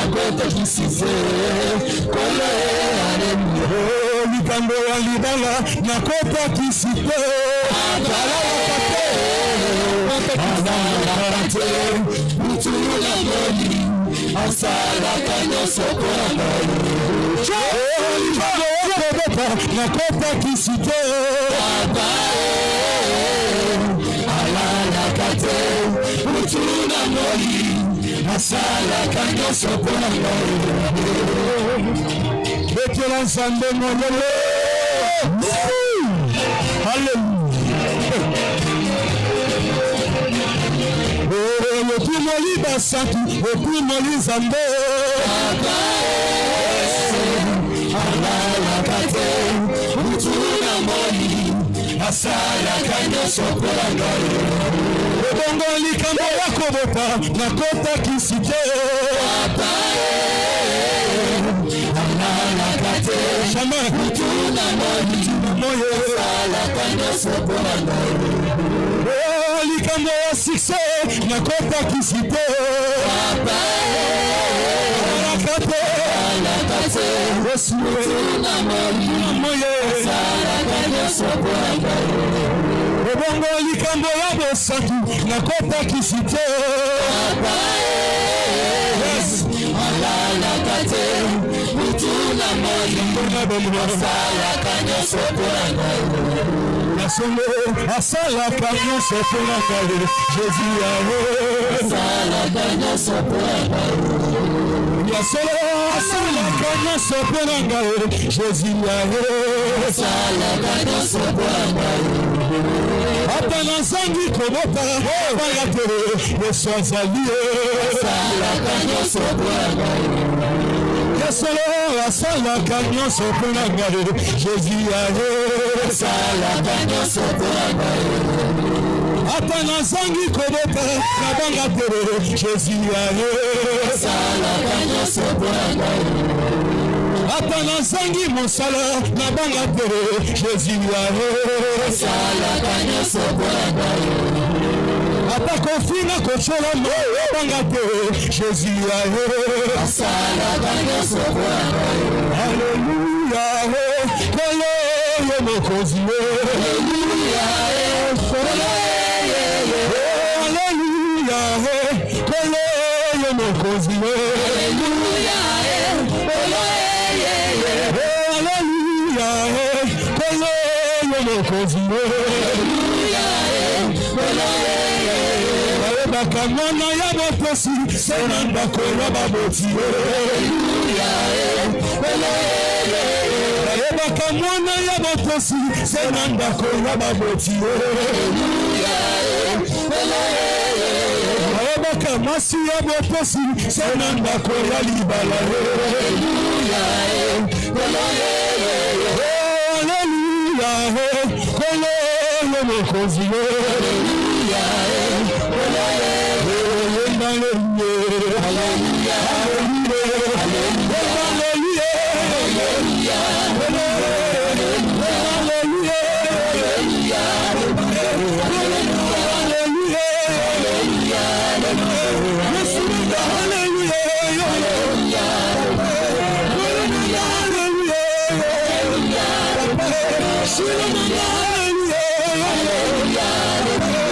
nakota kisize kole haleluya likambo ya libala nakota kisize akala kate akate utula moni asala kanyo sokona nakota kisize alala kate utula moni asala kanyo sokona betela nzambe molele haleluya opimoli basaki opimoli nzambe alala kate utula moni asala kanyo sokona ebongo likambo ya kobota nakota kisite alala kate shama utula moni moye asala kanyo sokona likambo ya sikse nakota kisite alala kate utula moni moye asala kanyo sokona ebongo likambo ya bosaki nakota kisite alala kate utula moni asala kanyo sokona nasolo asala kanyo sokona Jésus asala kanyo sokona nasolo asala kanyo sokona Jésus asala kanyo sokona ata nazangi kobota balatere Yesu azali asala kanyo sokona Yesolo asala kanyo sokona Jésus asala kanyo sokona ata nazangi kobota nabanga tere Jésus asala kanyo sokona ata nazangi mosala nabanga tere Jésus asala kanyo sokona ata kofina kochola nabanga tere Jésus asala kanyo sokona haleluya kole yo mokozi haleluya kole haleluya kole yo mokozi haleluya kole haleluya kole yo mokozi haleluya kole bakamwana ya botosi senanda kola baboti haleluya kole bakamwana ya botosi senanda kola baboti haleluya kole bakamasi ya botosi senanda kola libala haleluya kole haleluya kole yo mokozi haleluya kole haleluya haleluya hallelujah.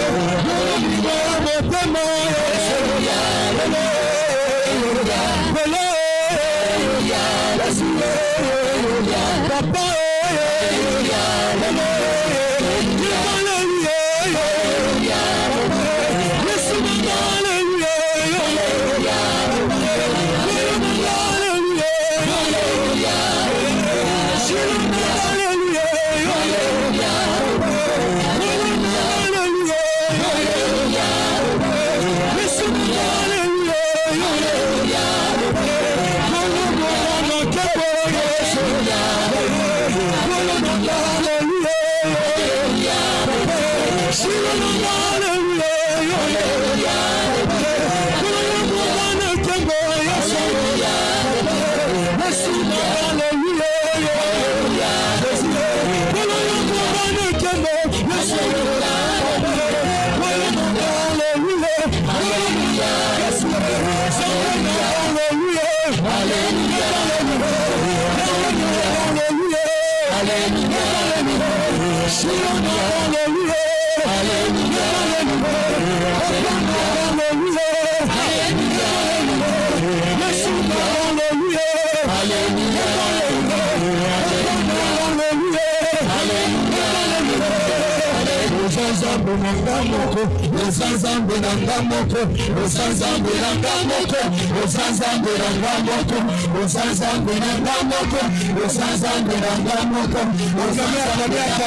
moko, Osanzambe nanga moko, Osanzambe nanga moko, Osanzambe nanga moko, Osanzambe nanga moko, Osanzambe nanga moko, Osanzambe nanga moko,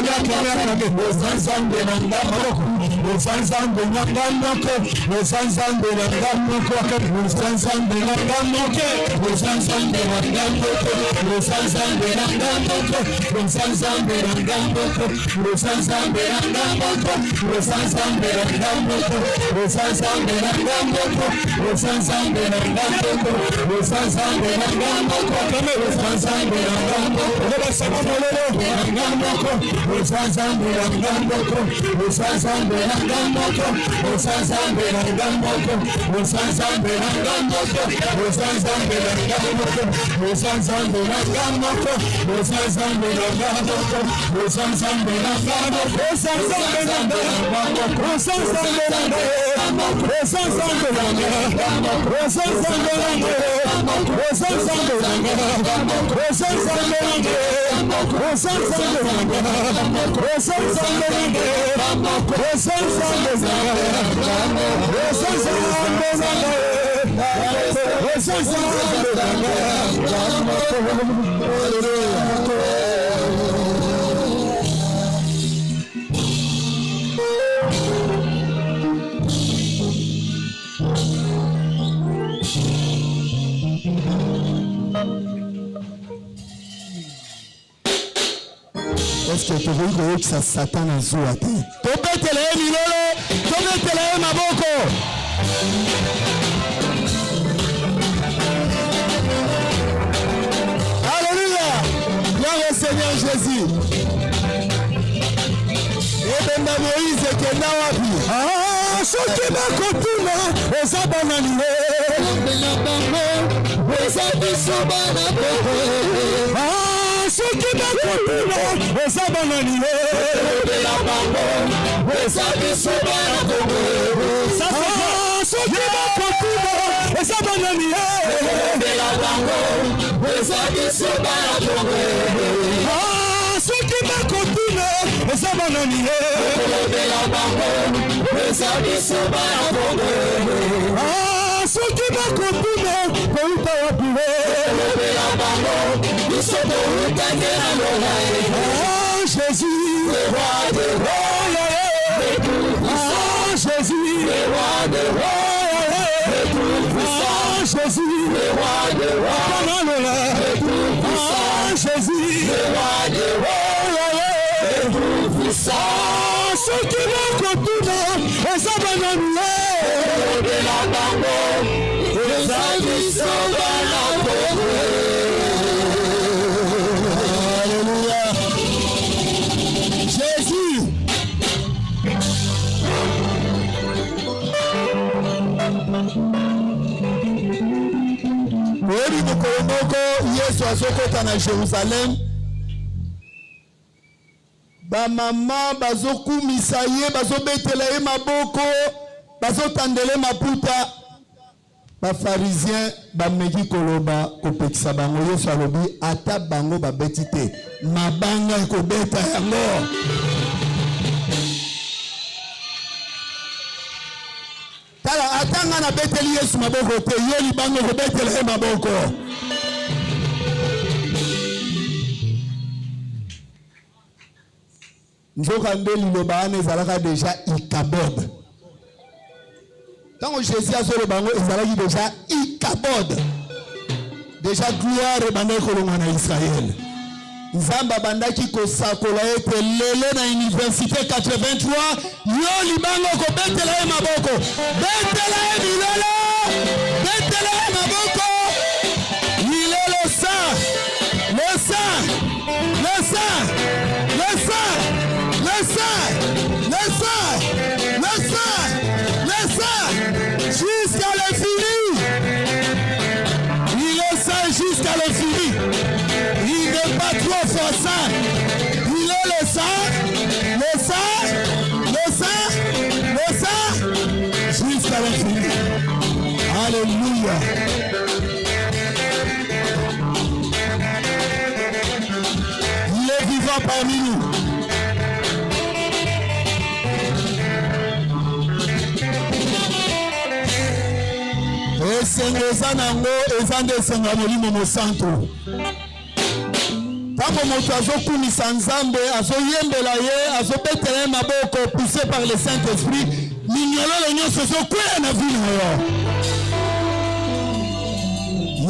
Osanzambe nanga moko, Osanzambe nanga moko, Osanzambe nanga moko, Osanzambe nanga moko, Osanzambe nanga moko, Osanzambe nanga moko, Osanzambe nanga moko, Osanzambe nanga moko, Osanzambe nanga moko, Osanzambe nanga moko, Osanzambe nanga moko, Osanzambe nanga moko, nanga moko, Osanzambe nanga moko, Osanzambe nanga moko, Osanzambe nanga moko, Osanzambe nanga moko, Osanzambe nanga moko, Osanzambe nanga moko, Osanzambe nanga moko, Osanzambe nanga moko, Osanzambe nanga moko, Osanzambe nanga moko, Osanzambe nanga moko, Osanzambe nanga moko, Osanzambe nanga moko, Osanzambe nanga moko, Osanzambe nanga moko, Osanzambe nanga moko, Osanzambe est-ce que tu veux que ça Satan a joué? Tobetele milolo, tobetele maboko. Alléluia. Gloire au Seigneur Jésus. Et Benda Moïse kenda wapi? Ah, soki bakotuna eza banani. Benda bango, eza biso bana boko. Ah, soki bakotuna eza banani. Benda bango, eza biso bana boko. Ah, soki bakotuna eza banani. Benda bango, eza biso bana boko. Ah, soki bakotuna eza banani. Benda bango, eza biso bana boko. Ah, soki bakotuna kouta wapi? Benda bango, biso kouta ngena lola. Ah, Jésus, le roi des rois. Ah, Jésus, le roi des rois. Ah, Jésus, le roi des rois. Ah, Jésus, le roi des rois. Ah, ceux qui l'ont contourné, et ça va nous de la bango, et ça dit ça va la Alléluia. Jésus. Oui, Mokomoko, Yesu azokota na Jérusalem. Ba mama bazokumisa ye, bazobetela ye maboko, bazotandele maputa. Ba pharisien bameki koloba kopekisa bango. Yesu alobi ata bango babeti te, mabanga ekobeta yango. Tala atanga na beteli Yesu maboko te, ye libango kobetela ye maboko. Nzoka ndeli loba ane ezalaka déjà ikabod. Quand Jésus a sur le bango, ezalaki déjà ikabod. Déjà gloire bande kolonga na Israël. Nzamba bandaki kosakola ete lelo na université 83 yo libango ko betela ye maboko. Betela ye bilolo. Betela ye maboko. Il est le sang. Le sang. Le sang. Le sang. Le sang, le sang, le sang, le sang, jusqu'à l'infini. Il est saint jusqu'à l'infini. Il n'est pas trop fort saint. Il est le sang, le sang, le sang, le sang, jusqu'à l'infini. Alléluia. Il est vivant parmi nous. esengo eza nango eza nde esengo ya molimo mosantu. Ntango moto azokumisa Nzambe, azoyembela ye, azobetela ye maboko poussé par le Saint-Esprit, minyololo nyonso ezokwea na vi na yo.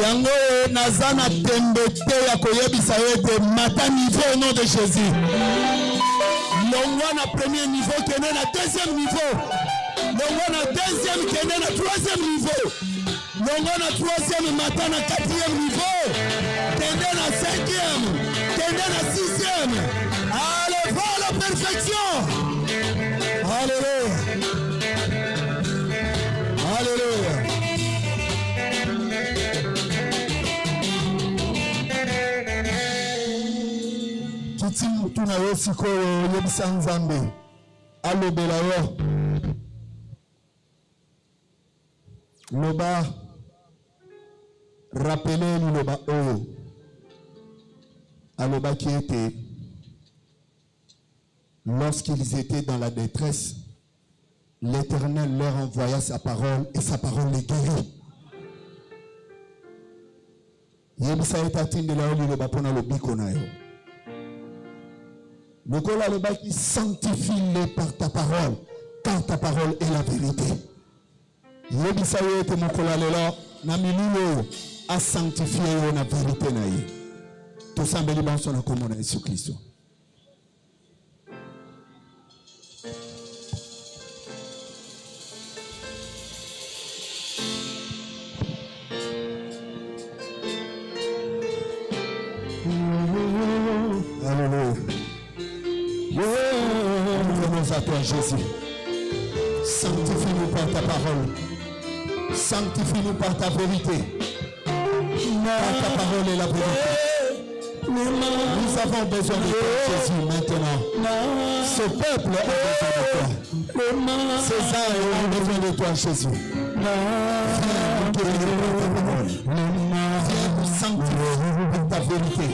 Yango naza na tembe te ya koyebisa yo ete mata niveau au nom de Jésus. Longwa na premier niveau kende na deuxième niveau. Longwa na deuxième kende na troisième niveau. Longwa na troisième mata na quatrième niveau. Kende na cinquième. Kende na sixième. Allez, va à la perfection. Alléluia. Alléluia. Tuna yo sikoyo yebisa Nzambe alobela yo loba rappelez loba oyo aloba qui était lorsqu'ils étaient dans la détresse, l'Éternel leur envoya sa parole et sa parole les guérit. Yebisa etatindela yo loba pona lobiko na yo. Le Kola le qui sanctifie-les par ta parole, car ta parole est la vérité. Yebisa yo ete mokola lelo na mililo a sanctifié yo na vérité na ye. To sambeli banso na komona Yesu Kristo. Alléluia. Nous à toi, Jésus. Sanctifie-nous par ta parole. Sanctifie-nous par ta vérité. Car ta parole est la vérité. Nous avons besoin de toi, Jésus, maintenant. Ce peuple a besoin de toi. Ces âmes ont besoin de toi, Jésus. Viens nous guérir par ta parole. Viens nous sanctifier par ta vérité.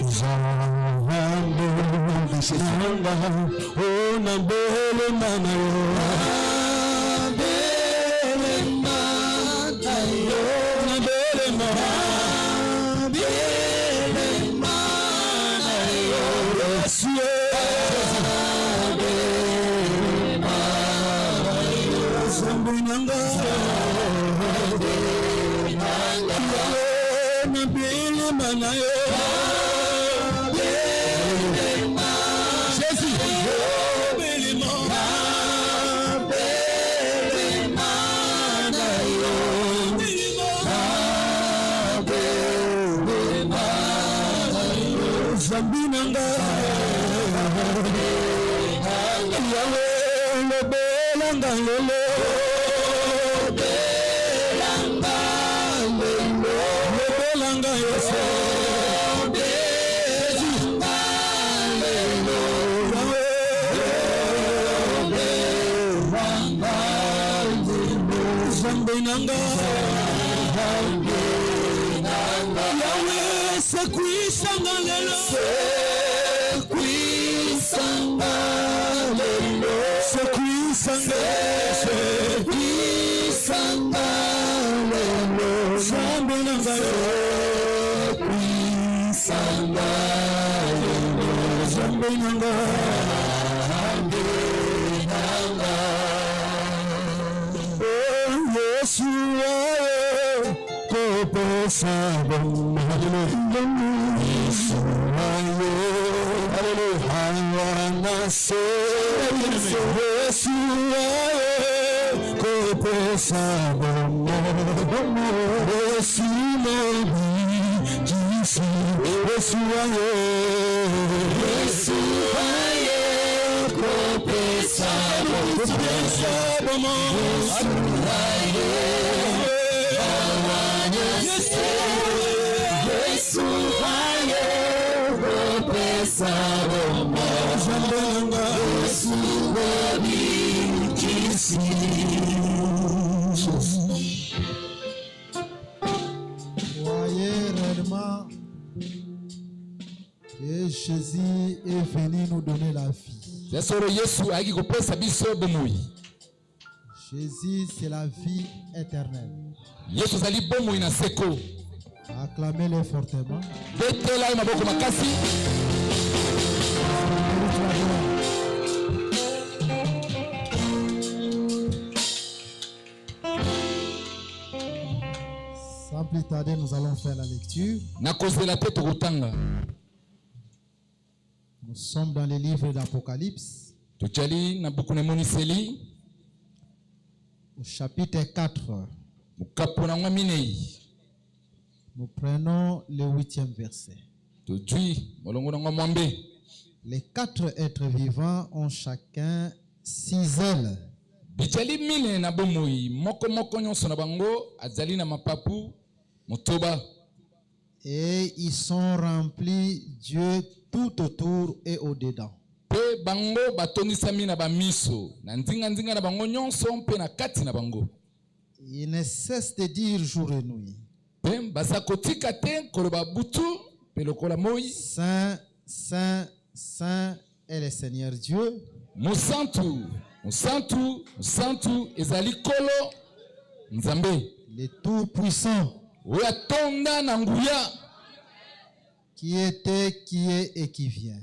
Voyez réellement que Jésus est venu nous donner la vie. Jésus, c'est la vie éternelle. Yesu zali bomo ina seko. Acclamez-le fortement. Betela e maboko makasi. Sans plus tarder, nous allons faire la lecture. Nous sommes dans les livres d'Apocalypse. Au chapitre 4. Nous prenons le 8e verset. Les 4 êtres vivants ont chacun 6 ailes. Et ils sont remplis Dieu tout autour et au-dedans. Ils ne cessent de dire jour et nuit: Saint, Saint, Saint est le Seigneur Dieu, le Tout-Puissant, qui était, qui est et qui vient.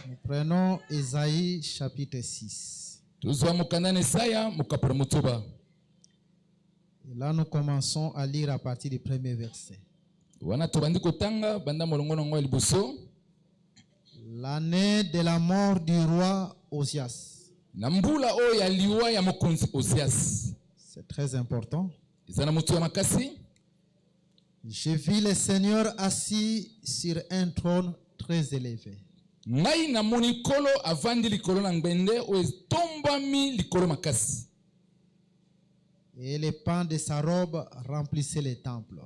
Nous prenons Ésaïe chapitre 6. Et là, nous commençons à lire à partir du premier verset. L'année de la mort du roi Osias. C'est très important. Je vis le Seigneur assis sur un trône très élevé. Et les pans de sa robe remplissaient les temples.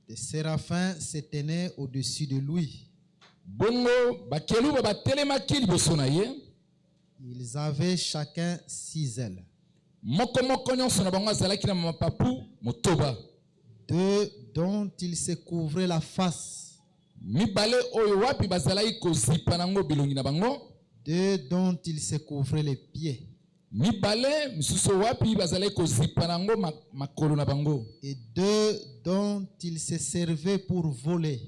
Des séraphins se tenaient au-dessus de lui. Ils avaient chacun 6 ailes. 2 dont ils se couvraient la face. 2 dont ils se couvraient les pieds. Et 2 dont ils se servaient pour voler.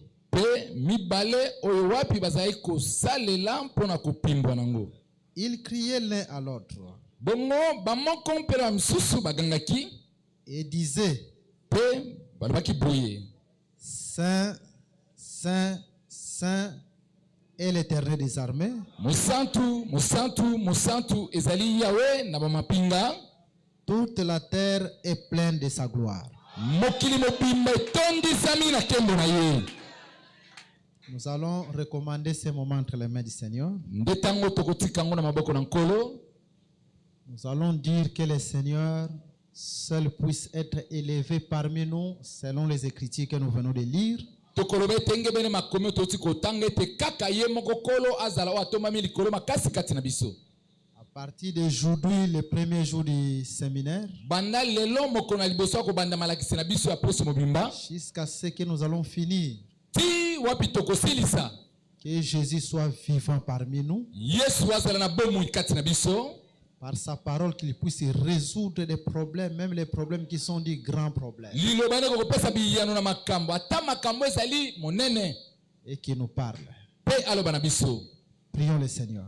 Ils criaient l'un à l'autre et disaient: Saint, Saint, Saint est l'Éternel des armées. Toute la terre est pleine de sa gloire. Nous allons recommander ce moment entre les mains du Seigneur. Nous allons dire que le Seigneur seul puisse être élevé parmi nous selon les Écritures que nous venons de lire. À partir d'aujourd'hui, le premier jour du séminaire, jusqu'à ce que nous allons finir, que Jésus soit vivant parmi nous, par sa parole, qu'il puisse résoudre des problèmes, même les problèmes qui sont des grands problèmes, et qui nous parle. Prions le Seigneur.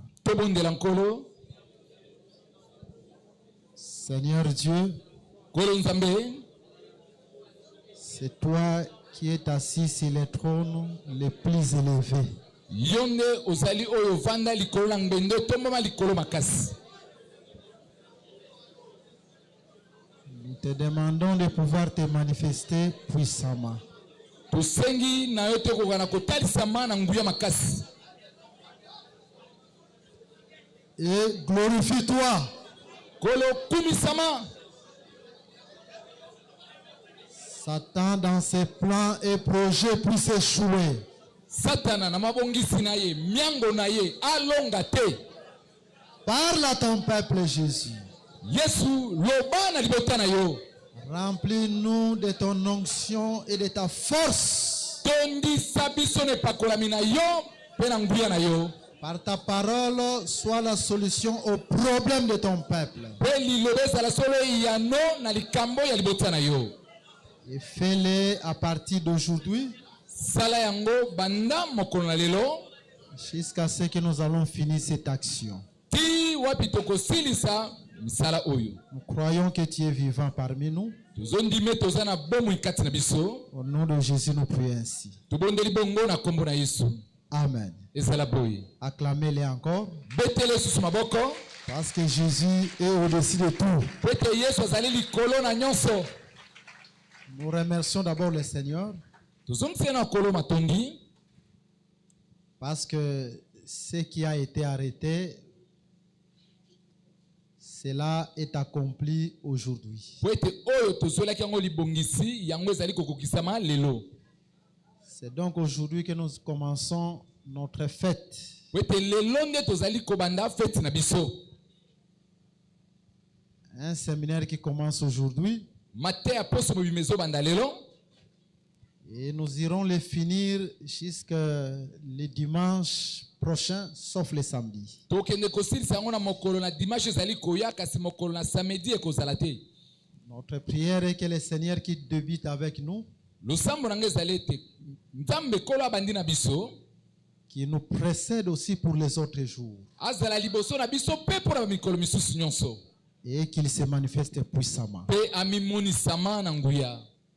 Seigneur Dieu, c'est toi qui es assis sur le trône le plus élevé. Nous te demandons de pouvoir te manifester puissamment. Et glorifie-toi. Satan dans ses plans et projets puisse échouer. Parle à ton peuple Jésus. Remplis-nous de ton onction et de ta force. Par ta parole, sois la solution aux problèmes de ton peuple. Et fais-les à partir d'aujourd'hui jusqu'à ce que nous allons finir cette action. Nous croyons que tu es vivant parmi nous. Au nom de Jésus, nous prions ainsi. Amen. Acclamez-les encore. Parce que Jésus est au-dessus de tout. Nous remercions d'abord le Seigneur. Parce que ce qui a été arrêté, cela est accompli aujourd'hui. C'est donc aujourd'hui que nous commençons notre fête. Un séminaire qui commence aujourd'hui. Et nous irons le finir jusqu'à le dimanche prochain, sauf le samedi. Notre prière est que le Seigneur qui débute avec nous, qui nous précède aussi pour les autres jours, et qu'il se manifeste puissamment.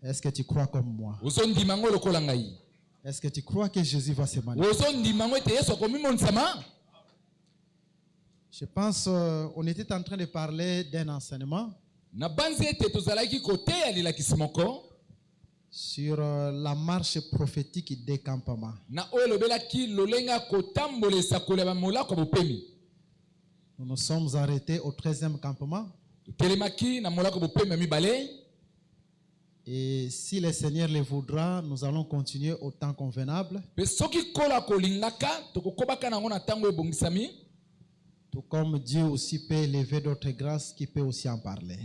Est-ce que tu crois comme moi? Est-ce que tu crois que Jésus va se manifester? Je pense on était en train de parler d'un enseignement sur la marche prophétique des campements. Nous nous sommes arrêtés au 13e campement. Et si le Seigneur le voudra, nous allons continuer au temps convenable. Tout comme Dieu aussi peut élever d'autres grâces qui peut aussi en parler.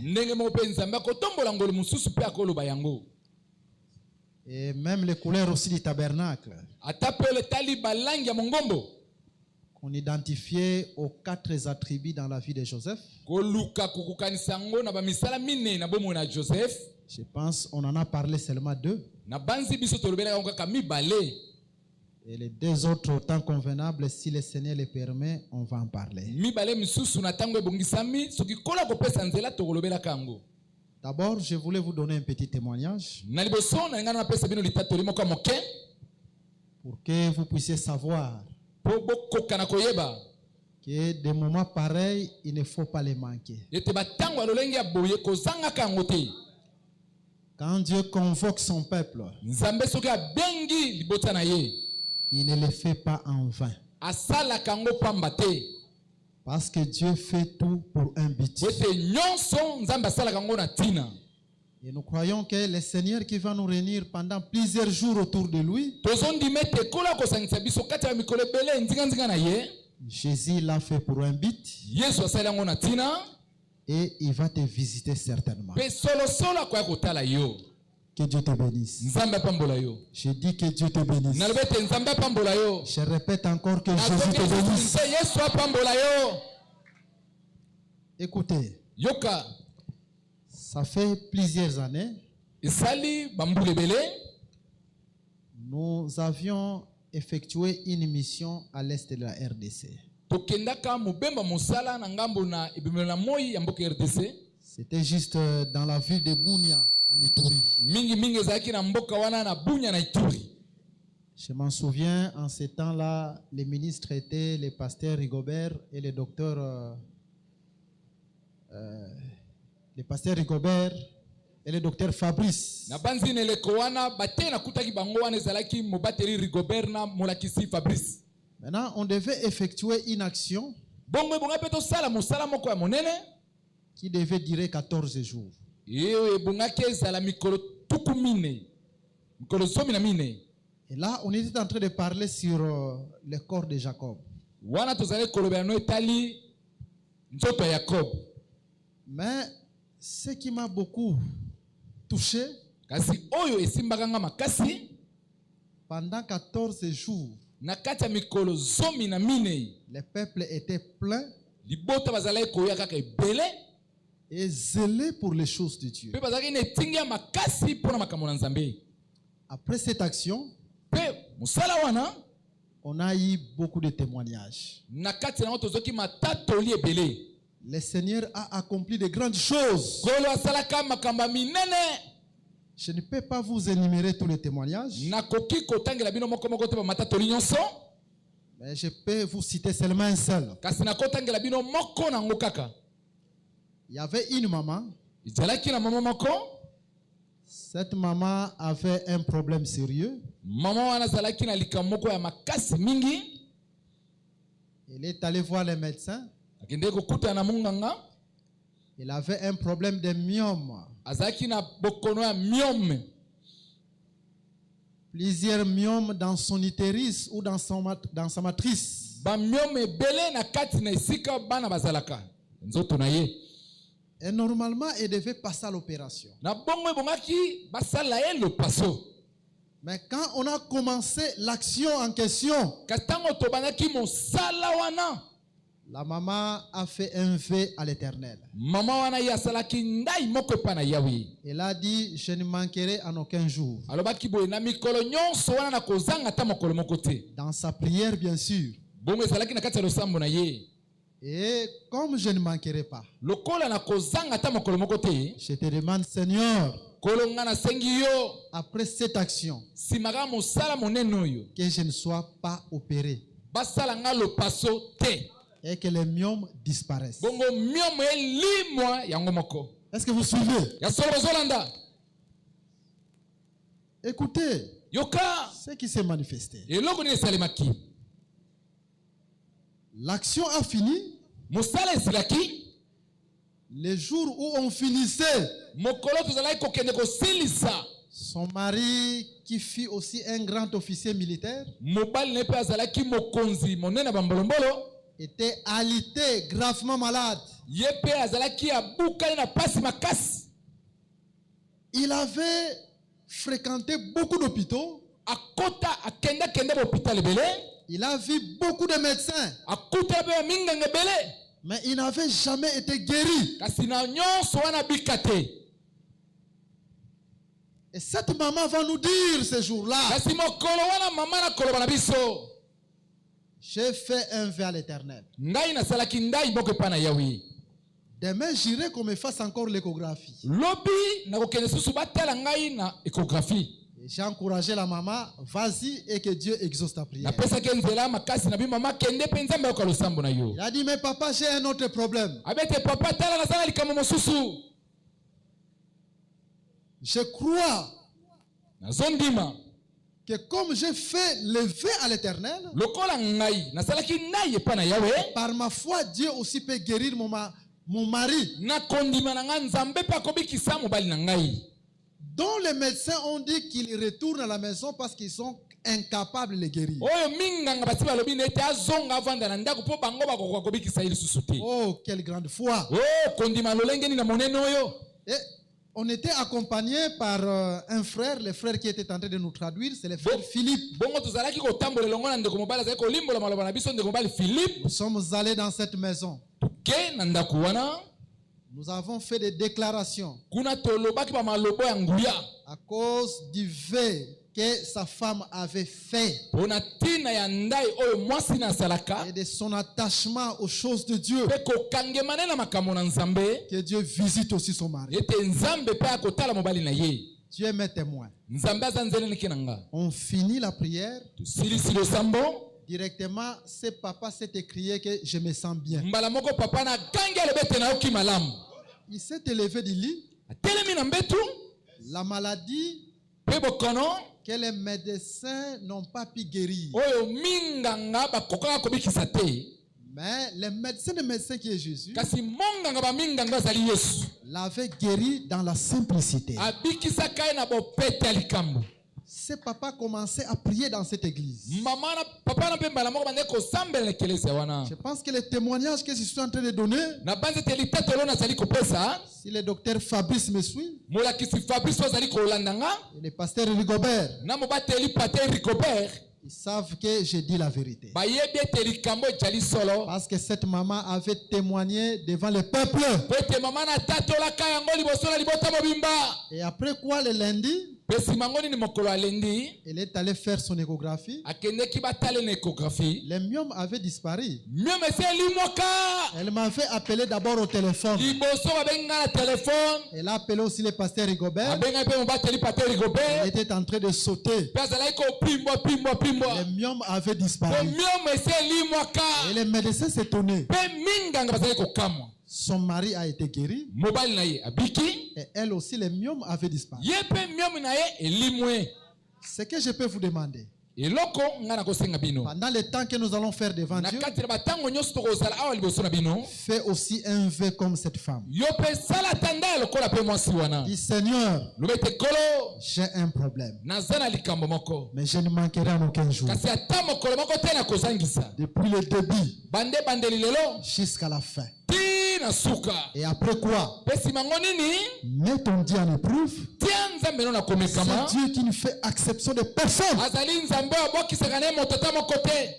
Et même les couleurs aussi du tabernacle, qu'on identifiait aux 4 attributs dans la vie de Joseph. Je pense qu'on en a parlé seulement 2. Et les 2 autres, au temps convenable, si le Seigneur le permet, on va en parler. D'abord, je voulais vous donner un petit témoignage pour que vous puissiez savoir que des moments pareils, il ne faut pas les manquer. Quand Dieu convoque son peuple, il ne le fait pas en vain. Parce que Dieu fait tout pour un but. Et nous croyons que le Seigneur qui va nous réunir pendant plusieurs jours autour de lui, Jésus l'a fait pour un but. Et il va te visiter certainement. Que Dieu te bénisse. Je dis que Dieu te bénisse. Je répète encore que Jésus te bénisse. Écoutez, ça fait plusieurs années, nous avions effectué une mission à l'est de la RDC. C'était juste dans la ville de Bunia, en Ituri. Je m'en souviens, en ce temps-là, les ministres étaient le pasteur Rigobert et le docteur Fabrice. Maintenant, on devait effectuer une action qui devait durer 14 jours. Et là, on était en train de parler sur le corps de Jacob. Mais ce qui m'a beaucoup touché, Pendant 14 jours, na kati ya mikolo zomi na minei le peuple était plein libota bazalaki koya kaka ebele et zélé pour les choses de Dieu. mpe bazalaki na etingi ya makasi mpo na makambo na Nzambe. Après cette action, mpe mosala wana on a eu beaucoup de témoignages. na kati na ngo tozoki matatoli ebele. Le Seigneur a accompli de grandes choses. Nkolo asalaka makambo ya minene. Je ne peux pas vous énumérer tous les témoignages, nakoki kotangela bino moko moko te bamatatoli nyonso, mais je peux vous citer seulement un seul. kasi nakotangela bino moko nango kaka. Il y avait une maman. ezalaki na mama moko. Cette maman avait un problème sérieux. Mama wana azalaki na likambo moko ya makasi mingi. Elle est allée voir les médecins. akendeki kokutana na munganga. Elle avait un problème de myome. azalaki na bokono ya myome. Plusieurs myomes dans son utérus ou dans sa matrice. ba myome ebele na kati na esika bana bazalaka nzoto na ye. Et normalement, elle devait passer à l'opération. na bongo ebongaki basala ye lopaso. Mais quand on a commencé l'action en question, kasi ntango tobandaki mosala wana, la maman a fait un vœu à l'Éternel. mama wana ye asalaki ndai moko epai na yawe. Elle a dit, je ne manquerai en aucun jour. alobaki boye na mikolo nyonso wana na kozanga ata mokolo moko te. Dans sa prière, bien sûr. bongo ezalaki na kati ya losambo na ye. Et comme je ne manquerai pas, lokola na kozanga ata mokolo moko te, je te demande, Seigneur, kolo nga nasengi yo après cette action, nsima kaka mosala monene oyo que je ne sois pas opéré basala nga lopaso te, et que les myomes disparaissent. bongo miomo elimwa yango moko. Est-ce que vous suivez? ya solo bozolanda. Écoutez yoka ce qui s'est manifesté. eloko nini esalemaki. L'action a fini. mosala esilaki. Le jour où on finissait, mokolo tozalaki kokende kosilisa, son mari, qui fut aussi un grand officier militaire, mobali na ye mpe azalaki mokonzi monene na bambolombolo, était alité, gravement malade. ye mpe azalaki abukani na pasi makasi. Il avait fréquenté beaucoup d'hôpitaux. akota akende bohôpital ebele. Il a vu beaucoup de médecins, akuta mpe baminganga ebele, mais il n'avait jamais été guéri. kasi na nyonso wana bika te. Et cette maman va nous dire ce jour-là, kasi mokolo wana mama na koloba na biso, j'ai fait un vœu à l'Éternel. ngai nasalaki ndai moko epai na yawe. Demain, j'irai qu'on me fasse encore l'échographie. lobi nakokende susu batala ngai na échographie. Et j'ai encouragé la maman, vas-y et que Dieu exauce ta prière. napesaki nzela makasi na bi mama kende mpe nzambe ayoka losambo na yo. Il a dit, mais papa, j'ai un autre problème. abete papa tala nazala likambo mosusu. Je crois nazondima que comme j'ai fait le vœu à l'Éternel, lokola ngai nasalaki ndai epai na yawe, par ma foi, Dieu aussi peut guérir mon mari, nakondima na ngai nzambe mpe akobikisa mobali na ngai, dont les médecins ont dit qu'ils retournent à la maison parce qu'ils sont incapables de le guérir. oyo minganga basi balobi na ete azonga avanda na ndako mpo bango bakokoka kobikisa ye lisusu te. Oh, quelle grande foi! o kondima lolenge nini na monene oyo. Et on était accompagné par un frère, le frère qui était en train de nous traduire, c'est le frère Philippe. bongo tozalaki kotambola elongo na ndeko mobali azalaki kolimbola maloba na biso ndeko mobali Philippe. Nous sommes allés dans cette maison. toke na ndako wana, Nous avons fait des déclarations kuna tolobaki bamalobo ya nguya à cause du vœu que sa femme avait fait mpo na ntina ya ndai oyo mwasi na asalaka, et de son attachement aux choses de Dieu. mpe kokangemane na makambo na nzambe, Que Dieu visite aussi son mari. ete nzambe mpe akotala mobali na ye. Dieu est mes témoins. nzambe aza nzeleneki na nga. On finit la prière. tosilisi losambo, Directement, ce papa s'est écrié que je me sens bien. mbala moko papa na gangi alobete na yoki malamu, Il s'est élevé du lit. atelemi na mbetu, La maladie mpe bokono que les médecins n'ont pas pu guérir. oyo minganga bakokaka kobikisa te, Mais le médecin qui est Jésus kasi monganga baminganga azali Yesu, l'avait guéri dans la simplicité. abikisaka ye na bopete ya likambo. ces papas commençaient à prier dans cette église. Je pense que les témoignages que je suis en train de donner, si le docteur Fabrice me suit, et le pasteur Rigobert, ils savent que j'ai dit la vérité. Parce que cette maman avait témoigné devant le peuple. Et après quoi, le lundi, elle est allée faire son échographie. Le myome avait disparu. Elle m'avait appelé d'abord au téléphone. Elle a appelé aussi le pasteur Rigobert. Elle était en train de sauter. Le myome avait disparu. Et les médecins s'étonnaient. Son mari a été guéri. Et elle aussi, le myome avait disparu. Ce que je peux vous demander, pendant le temps que nous allons faire devant Dieu, fais aussi un vœu comme cette femme. Dis Seigneur, j'ai un problème, mais je ne manquerai en aucun jour. Depuis le début jusqu'à la fin. Et après quoi? Mets ton Dieu en épreuve. C'est Dieu qui ne fait exception de personne.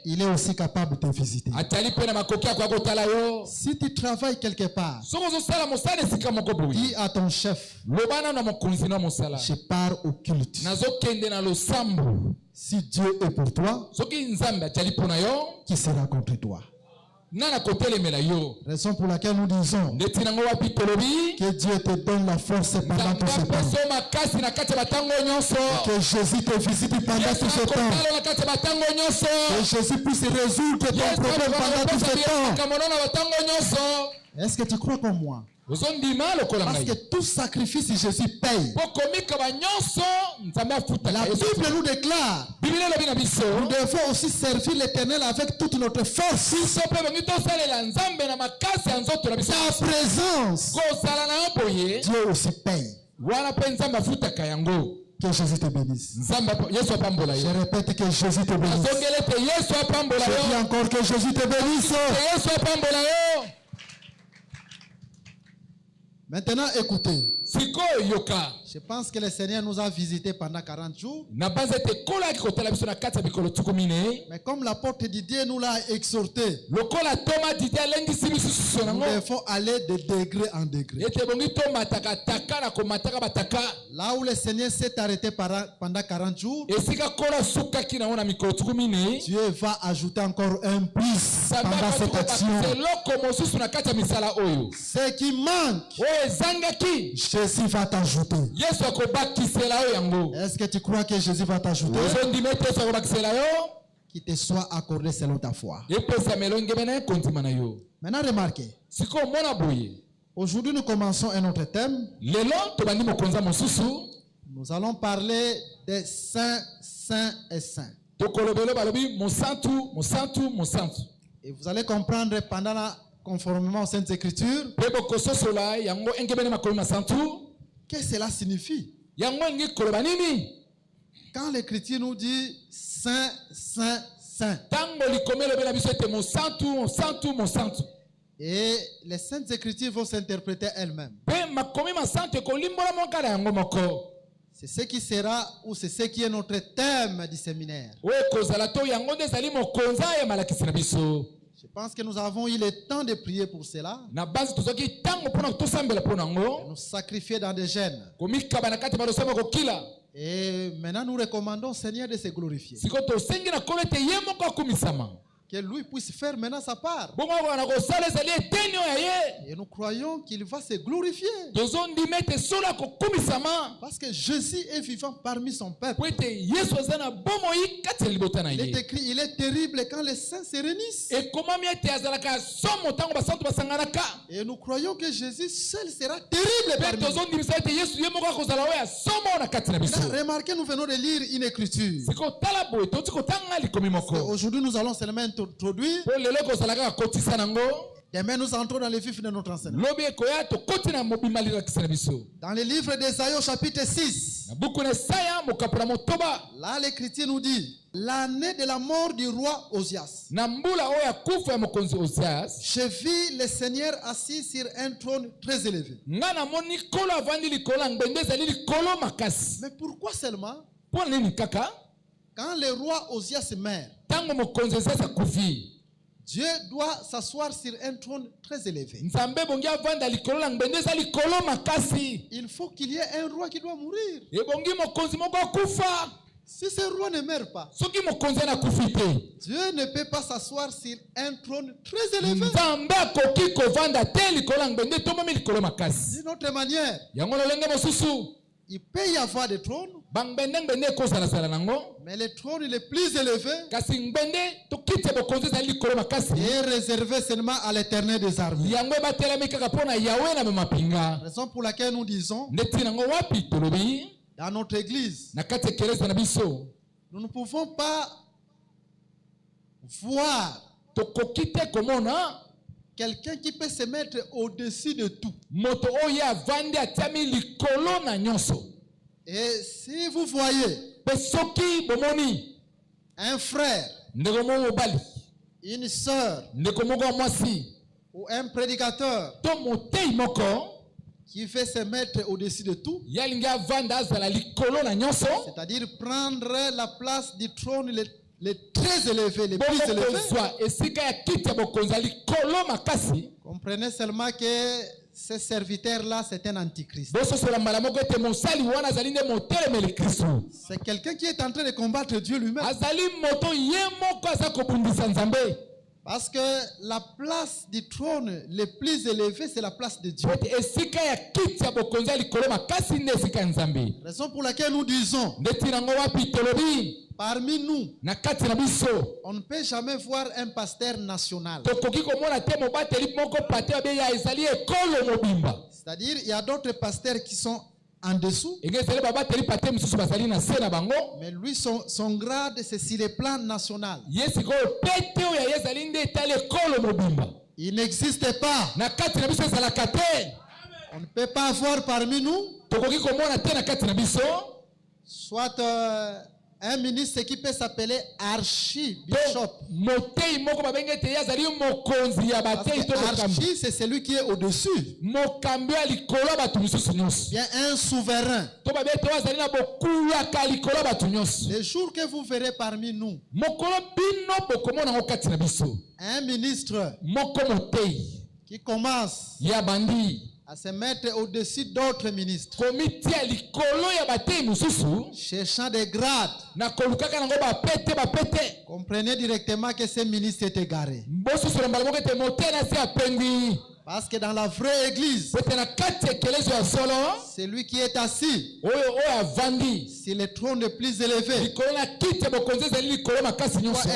Il est aussi capable de te visiter. Si tu travailles quelque part, dis à ton chef, je pars au culte. Si Dieu est pour toi, qui sera contre toi? Raison pour laquelle nous disons que Dieu te donne la force pendant tout ce temps. Que Jésus te visite pendant tout ce temps. Que Jésus puisse résoudre ton problème pendant tout ce temps. Est-ce que tu crois comme moi? Parce que tout sacrifice, Jésus paye. La Bible nous déclare, nous devons aussi servir l'Éternel avec toute notre force. Sa présence, Dieu aussi paye. Que Jésus te bénisse. Je répète que Jésus te bénisse. Je dis encore que Jésus te bénisse. Maintenant, écoutez. Je pense que le Seigneur nous a visités pendant 40 jours. Mais comme l'apôtre Didier nous l'a exhorté, nous devons aller de degré en degré. Là où le Seigneur s'est arrêté pendant 40 jours, Dieu va ajouter encore un plus pendant cette action. Ce qui manque, Jésus va t'ajouter. Est-ce que tu crois que Jésus va t'ajouter? Qu'il te soit accordé selon ta foi. Maintenant remarquez. Aujourd'hui nous commençons un autre thème. Nous allons parler des saints, saints et saints. Et vous allez comprendre conformément aux Saintes Écritures qu'est-ce que cela signifie. Quand l'Écriture nous dit saint, saint, saint, et les Saintes Écritures vont s'interpréter elles-mêmes. C'est ce qui sera ou c'est ce qui est notre thème du séminaire. Je pense que nous avons eu le temps de prier pour cela. Nous sacrifier dans des gènes. Et maintenant nous recommandons au Seigneur de se glorifier. Que lui puisse faire maintenant sa part. Et nous croyons qu'il va se glorifier. Parce que Jésus est vivant parmi son peuple. Il est écrit, il est terrible quand les saints se réunissent. Et nous croyons que Jésus seul sera terrible parmi nous. Remarquez, nous venons de lire une écriture. Aujourd'hui nous allons seulement introduire Demain, nous entrons dans le vif de notre enseignement. Dans le livre d'Ésaïe au chapitre 6, là l'Écriture nous dit, l'année de la mort du roi Osias, je vis le Seigneur assis sur un trône très élevé. Mais pourquoi seulement quand le roi Osias meurt, Dieu doit s'asseoir sur un trône très élevé? Il faut qu'il y ait un roi qui doit mourir. Si ce roi ne meurt pas, Dieu ne peut pas s'asseoir sur un trône très élevé. D'une autre manière, il peut y avoir des trônes, mais le trône le plus élevé est réservé seulement à l'Éternel des armées. Raison pour laquelle nous disons, dans notre église, nous ne pouvons pas voir quelqu'un qui peut se mettre au-dessus de tout. Et si vous voyez un frère, une sœur ou un prédicateur qui veut se mettre au-dessus de tout, c'est-à-dire prendre la place du trône le très élevé, le plus élevé, comprenez seulement que ce serviteur-là, c'est un antichrist. C'est quelqu'un qui est en train de combattre Dieu lui-même. Parce que la place du trône le plus élevé, c'est la place de Dieu. Raison pour laquelle nous disons, parmi nous, on ne peut jamais voir un pasteur national. C'est-à-dire, il y a d'autres pasteurs qui sont en dessous. Mais lui, son grade, c'est sur le plan national. Il n'existe pas. On ne peut pas avoir parmi nous soit un ministre qui peut s'appeler archibishop. Archi, c'est celui qui est au-dessus. Bien un souverain. Le jour que vous verrez parmi nous un ministre qui commence à se mettre au-dessus d'autres ministres, cherchant des grades, comprenez directement que ce ministre est égaré. Parce que dans la vraie église, celui qui est assis sur le trône le plus élevé doit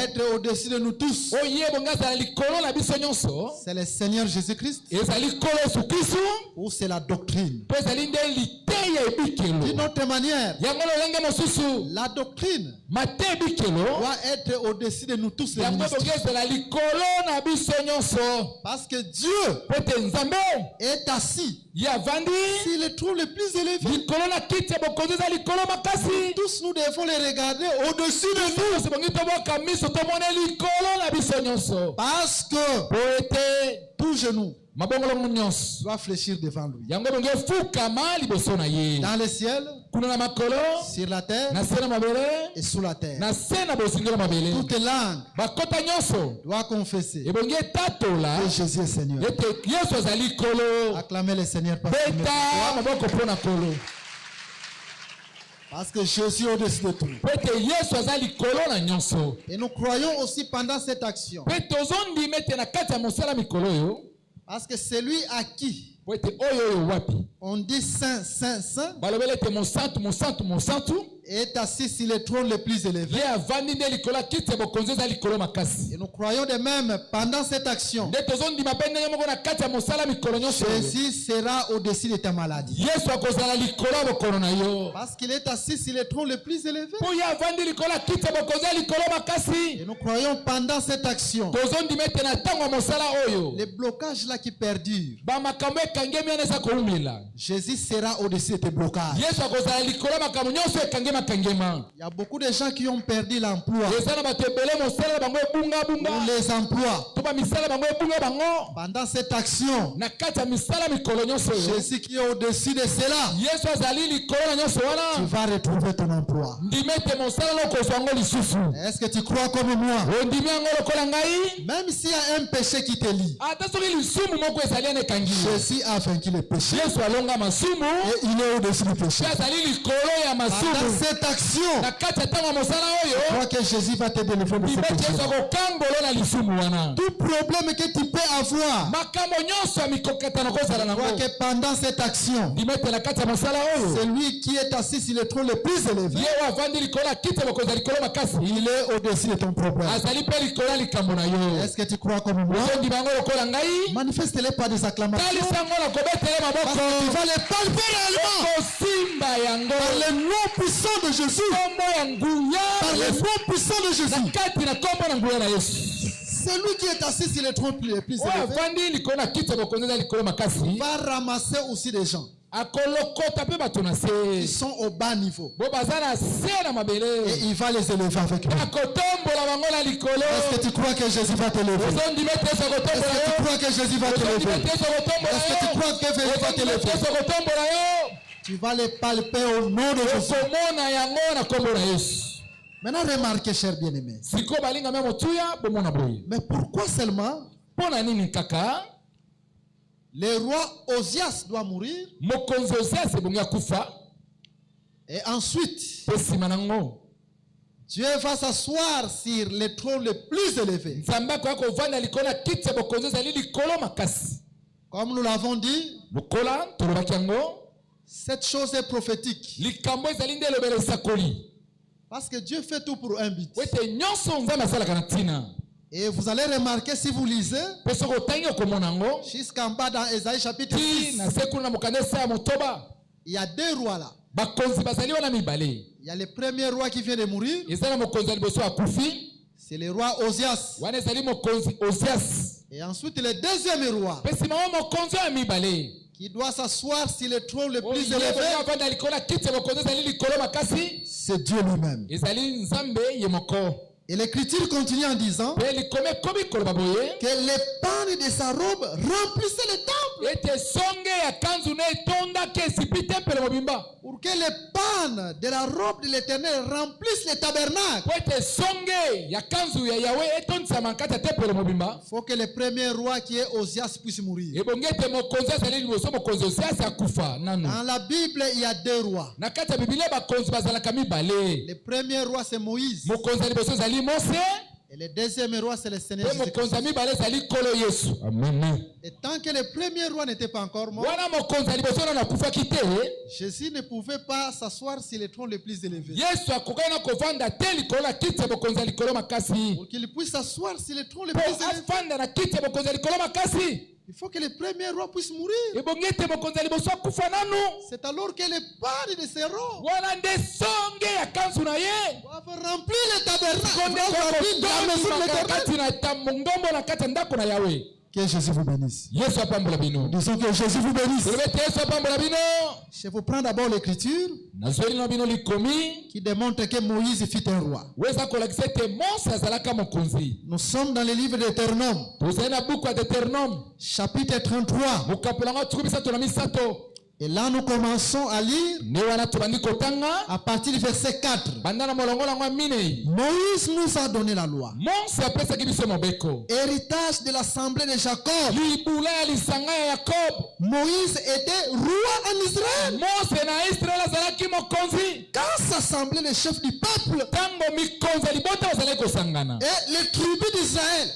être au-dessus de nous tous. C'est le Seigneur Jésus-Christ ou c'est la doctrine? D'une autre manière, la doctrine doit être au-dessus de nous tous les ministres. Parce que Dieu est assis sur le trône le plus élevé. Tous nous devons les regarder au-dessus de nous. Parce que tout genou doit fléchir devant lui. Dans le ciel, sur la terre et sous la terre. Toute langue doit confesser que Jésus est Seigneur. Acclamez le Seigneur parce que Jésus est au-dessus de tout. Et nous croyons aussi pendant cette action, parce que celui à qui on dit saint, saint, saint, est assis sur le trône le plus élevé. Et nous croyons de même, pendant cette action, Jésus sera au-dessus de ta maladie. Parce qu'il est assis sur le trône le plus élevé. Et nous croyons pendant cette action, les blocages là qui perdurent, Jésus sera au-dessus de tes blocages. Il y a beaucoup de gens qui ont perdu l'emploi ou les emplois. Pendant cette action, Jésus qui est au-dessus de cela, tu vas retrouver ton emploi. Est-ce que tu crois comme moi? Même s'il y a un péché qui te lie, Jésus a vaincu le péché et il est au-dessus du péché. Pendant cette action, je crois que Jésus va te délivrer de ce péché. Tout problème que tu peux avoir, je crois que pendant cette action, c'est lui qui est assis sur le trône le plus élevé. Il est au-dessus de ton problème. Est-ce que tu crois comme moi? Manifeste-les par des acclamations. Parce que tu vas les palper réellement. Par le nom puissant de Jésus. Par le nom puissant de Jésus. Celui qui est assis sur le trône le plus élevé va ramasser aussi des gens qui sont au bas niveau. Et il va les élever avec lui. Est-ce que tu crois que Jésus va te lever? Est-ce que tu crois que Jésus va te lever? Est-ce que tu crois que Jésus va te lever? Tu vas les palper au nom de Jésus. Maintenant, remarquez, chers bien-aimés. Mais pourquoi seulement le roi Osias doit mourir? Et ensuite, Dieu va s'asseoir sur le trône le plus élevé. Comme nous l'avons dit, cette chose est prophétique. Parce que Dieu fait tout pour un but. Et vous allez remarquer si vous lisez jusqu'en bas dans Ésaïe chapitre 6, il y a deux rois là. Il y a le premier roi qui vient de mourir. C'est le roi Osias. Et ensuite le deuxième roi qui doit s'asseoir sur le trône le plus élevé. C'est Dieu lui-même. Et l'écriture continue en disant que les pannes de sa robe remplissaient le temple. Pour que les pannes de la robe de l'Éternel remplissent le tabernacle, il faut que le premier roi qui est Osias puisse mourir. Dans la Bible, il y a deux rois. Le premier roi, c'est Moïse. Et le deuxième roi, c'est le Seigneur Jésus-Christ. Et tant que le premier roi n'était pas encore mort, Jésus ne pouvait pas s'asseoir sur le trône le plus élevé. Pour qu'il puisse s'asseoir sur le trône le plus élevé, il faut que le premier roi puisse mourir. C'est alors que les pannes de ses robes doivent remplir le tabernacle, la maison de l'Éternel. Que Jésus vous bénisse. Disons que Jésus vous bénisse. Je vous prends d'abord l'écriture qui démontre que Moïse fut un roi. Nous sommes dans le livre d'Éternome, chapitre 33. Et là, nous commençons à lire à partir du verset 4. Moïse nous a donné la loi. Héritage de l'assemblée de Jacob. Moïse était roi en Israël. Quand s'assemblaient les chefs du peuple et les tribus d'Israël.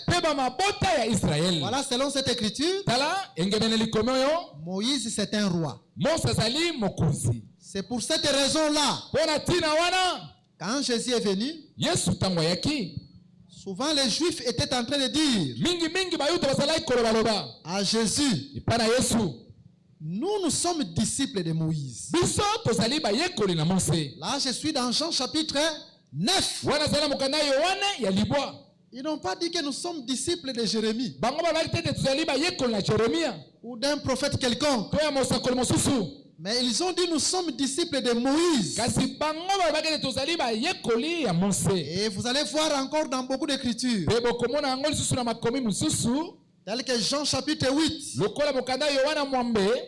Voilà, selon cette écriture, Moïse c'est un roi. C'est pour cette raison-là, quand Jésus est venu, souvent les Juifs étaient en train de dire à Jésus, nous sommes disciples de Moïse. Là, je suis dans Jean chapitre 9. Ils n'ont pas dit que nous sommes disciples de Jérémie ou d'un prophète quelconque. Mais ils ont dit nous sommes disciples de Moïse. Et vous allez voir encore dans beaucoup d'écritures, tel que Jean chapitre 8.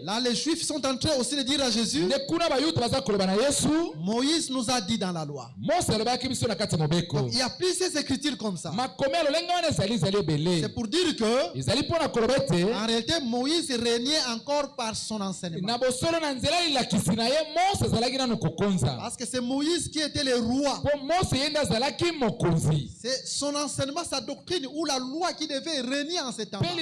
Là, les Juifs sont en train aussi de dire à Jésus, Moïse nous a dit dans la loi. Donc, il y a plusieurs écritures comme ça. C'est pour dire que, en réalité, Moïse régnait encore par son enseignement. Parce que c'est Moïse qui était le roi. C'est son enseignement, sa doctrine ou la loi qui devait régner en ce temps. Et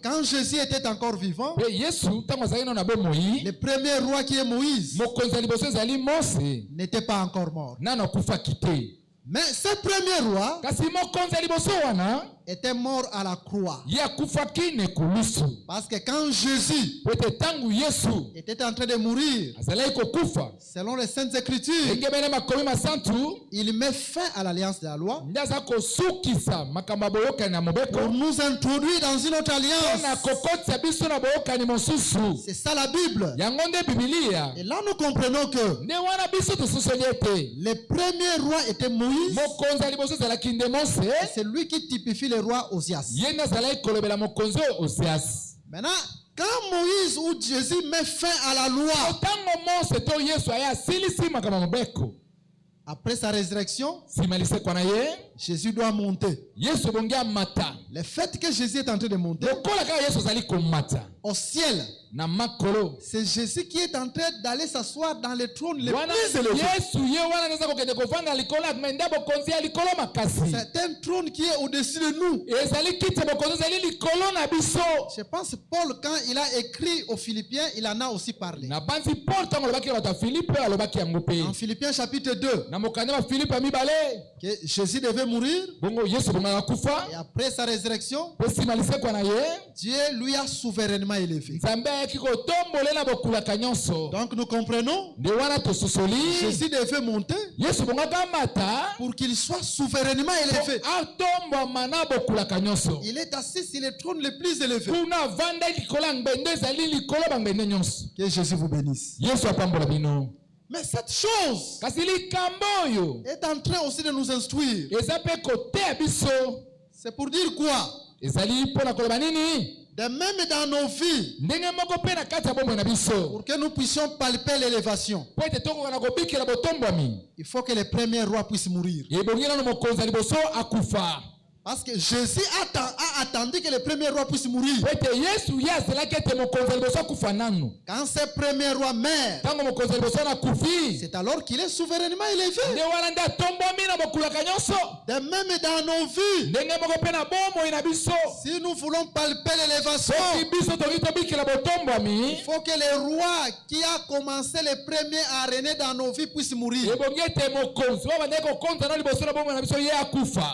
quand Jésus était encore vivant, le premier roi qui est Moïse n'était pas encore mort. Mais ce premier roi était mort à la croix. Parce que quand Jésus était en train de mourir, selon les Saintes Écritures, il met fin à l'alliance de la loi pour nous introduire dans une autre alliance. C'est ça la Bible. Et là nous comprenons que le premier roi était Moïse. C'est lui qui typifie le roi Osias. Maintenant, quand Moïse ou Jésus met fin à la loi, après sa résurrection, Jésus doit monter. Le fait que Jésus est en train de monter au ciel, c'est Jésus qui est en train d'aller s'asseoir dans le trône le plus élevé. C'est un trône qui est au-dessus de nous. Je pense que Paul, quand il a écrit aux Philippiens, il en a aussi parlé. En Philippiens chapitre 2, que Jésus devait mourir. Et après sa résurrection, Dieu lui a souverainement élevé. Donc nous comprenons, Jésus devait monter pour qu'il soit souverainement élevé. Il est assis sur le trône le plus élevé. Que Jésus vous bénisse. Mais cette chose est en train aussi de nous instruire. C'est pour dire quoi? De même dans nos vies, pour que nous puissions palper l'élévation, il faut que le premier roi puisse mourir. Parce que Jésus a attendu que le premier roi puisse mourir. Quand ce premier roi meurt, c'est alors qu'il est souverainement élevé. De même dans nos vies, si nous voulons palper l'élévation, il faut que le roi qui a commencé le premier à régner dans nos vies puisse mourir.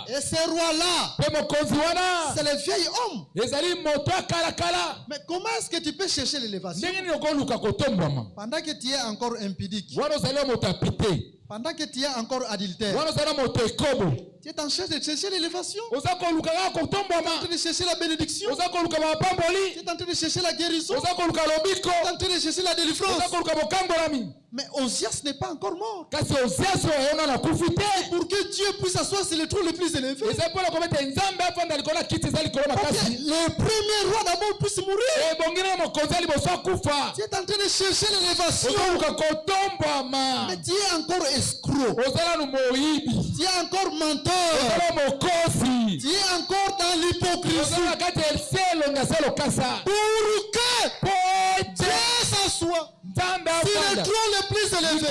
Et ce roi-là, c'est le vieil homme. Mais comment est-ce que tu peux chercher l'élévation pendant que tu es encore impudique, pendant que tu es encore adultère? Tu es en train de chercher l'élévation. Tu es en train de chercher la bénédiction. Tu es en train de chercher la guérison. Tu es en train de chercher la délivrance. Mais Osias n'est pas encore mort. Pour que Dieu puisse s'asseoir sur le trône le plus élevé, le premier roi d'abord puisse mourir. Tu es en train de chercher l'élévation, mais tu es encore escroc. Tu es encore menteur. Tu es encore dans l'hypocrisie. Pour que Dieu s'assoie sur le trône le plus élevé,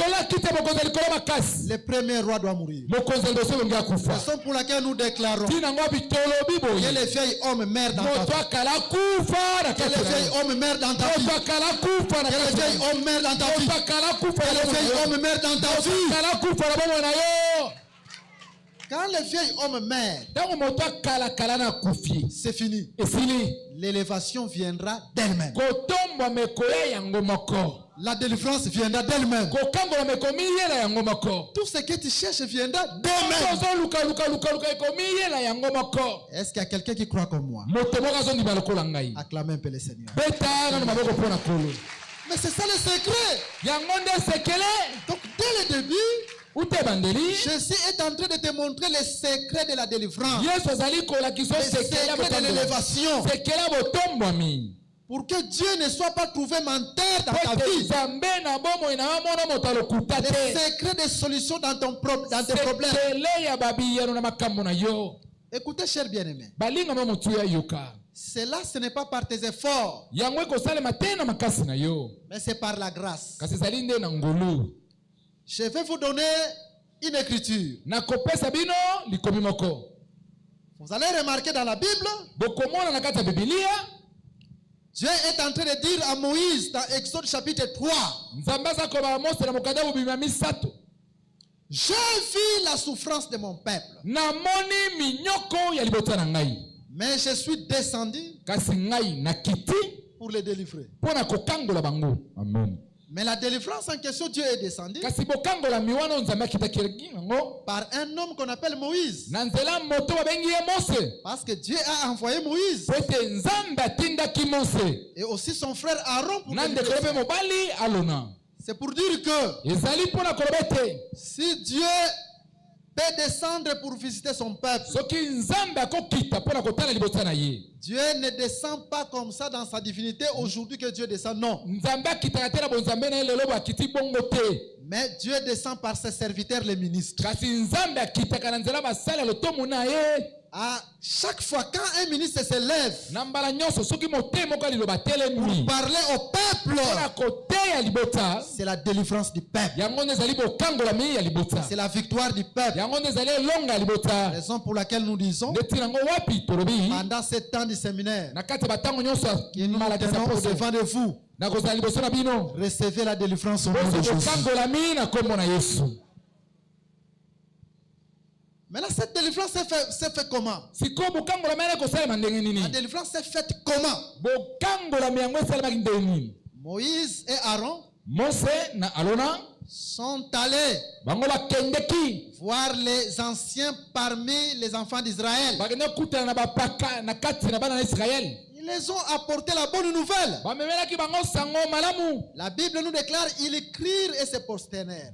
le premier roi doit mourir. Raison pour laquelle nous déclarons que les vieilles hommes meurent dans ta vie. Que les vieilles hommes meurent dans ta vie. Que les vieilles hommes meurent dans ta vie. Que les vieilles hommes meurent dans ta vie. Quand les vieilles hommes meurent, c'est fini. L'élévation viendra d'elle-même. La délivrance viendra d'elle-même. Tout ce que tu cherches viendra d'elle-même. Est-ce qu'il y a quelqu'un qui croit comme moi? Acclamez un peu le Seigneur. Mais c'est ça le secret. Donc dès le début, Jésus est en train de te montrer les secrets de la délivrance. Les secrets de l'élévation. Pour que Dieu ne soit pas trouvé menteur dans ta vie. Les secrets de solution dans tes problèmes. Écoutez, cher bien-aimé. Cela, ce n'est pas par tes efforts. Mais c'est par la grâce. Je vais vous donner une écriture. Vous allez remarquer dans la Bible, Dieu est en train de dire à Moïse dans Exode chapitre 3, j'ai vu la souffrance de mon peuple, mais je suis descendu pour les délivrer. Amen. Mais la délivrance en question, Dieu est descendu par un homme qu'on appelle Moïse. Parce que Dieu a envoyé Moïse. Et aussi son frère Aaron pour délivrer. C'est pour dire que si Dieu peut descendre pour visiter son peuple, Dieu ne descend pas comme ça dans sa divinité aujourd'hui que Dieu descend, non. Mais Dieu descend par ses serviteurs, les ministres. À chaque fois quand un ministre se lève pour parler au peuple, c'est la délivrance du peuple. C'est la victoire du peuple. Raison pour laquelle nous disons, pendant 7 ans du séminaire, que nous tenons au-devant de vous, recevez la délivrance au nom de Jésus. Maintenant, cette délivrance s'est fait comment? La délivrance s'est faite comment? Moïse et Aaron sont allés voir les anciens parmi les enfants d'Israël. Ils les ont apporté la bonne nouvelle. La Bible nous déclare, ils écrirent et se prosternèrent.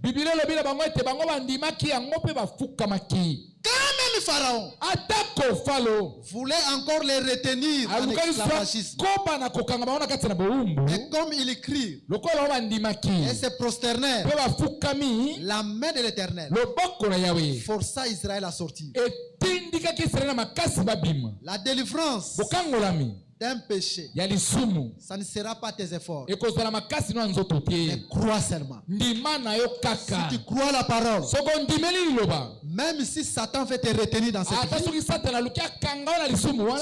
Quand même Pharaon voulait encore les retenir en esclavagisme. Et comme il écrit et se prosternèrent, la main de l'Éternel força Israël à sortir. La délivrance d'un péché, ça ne sera pas tes efforts, mais crois seulement. Si tu crois la parole, même si Satan veut te retenir dans cette vie,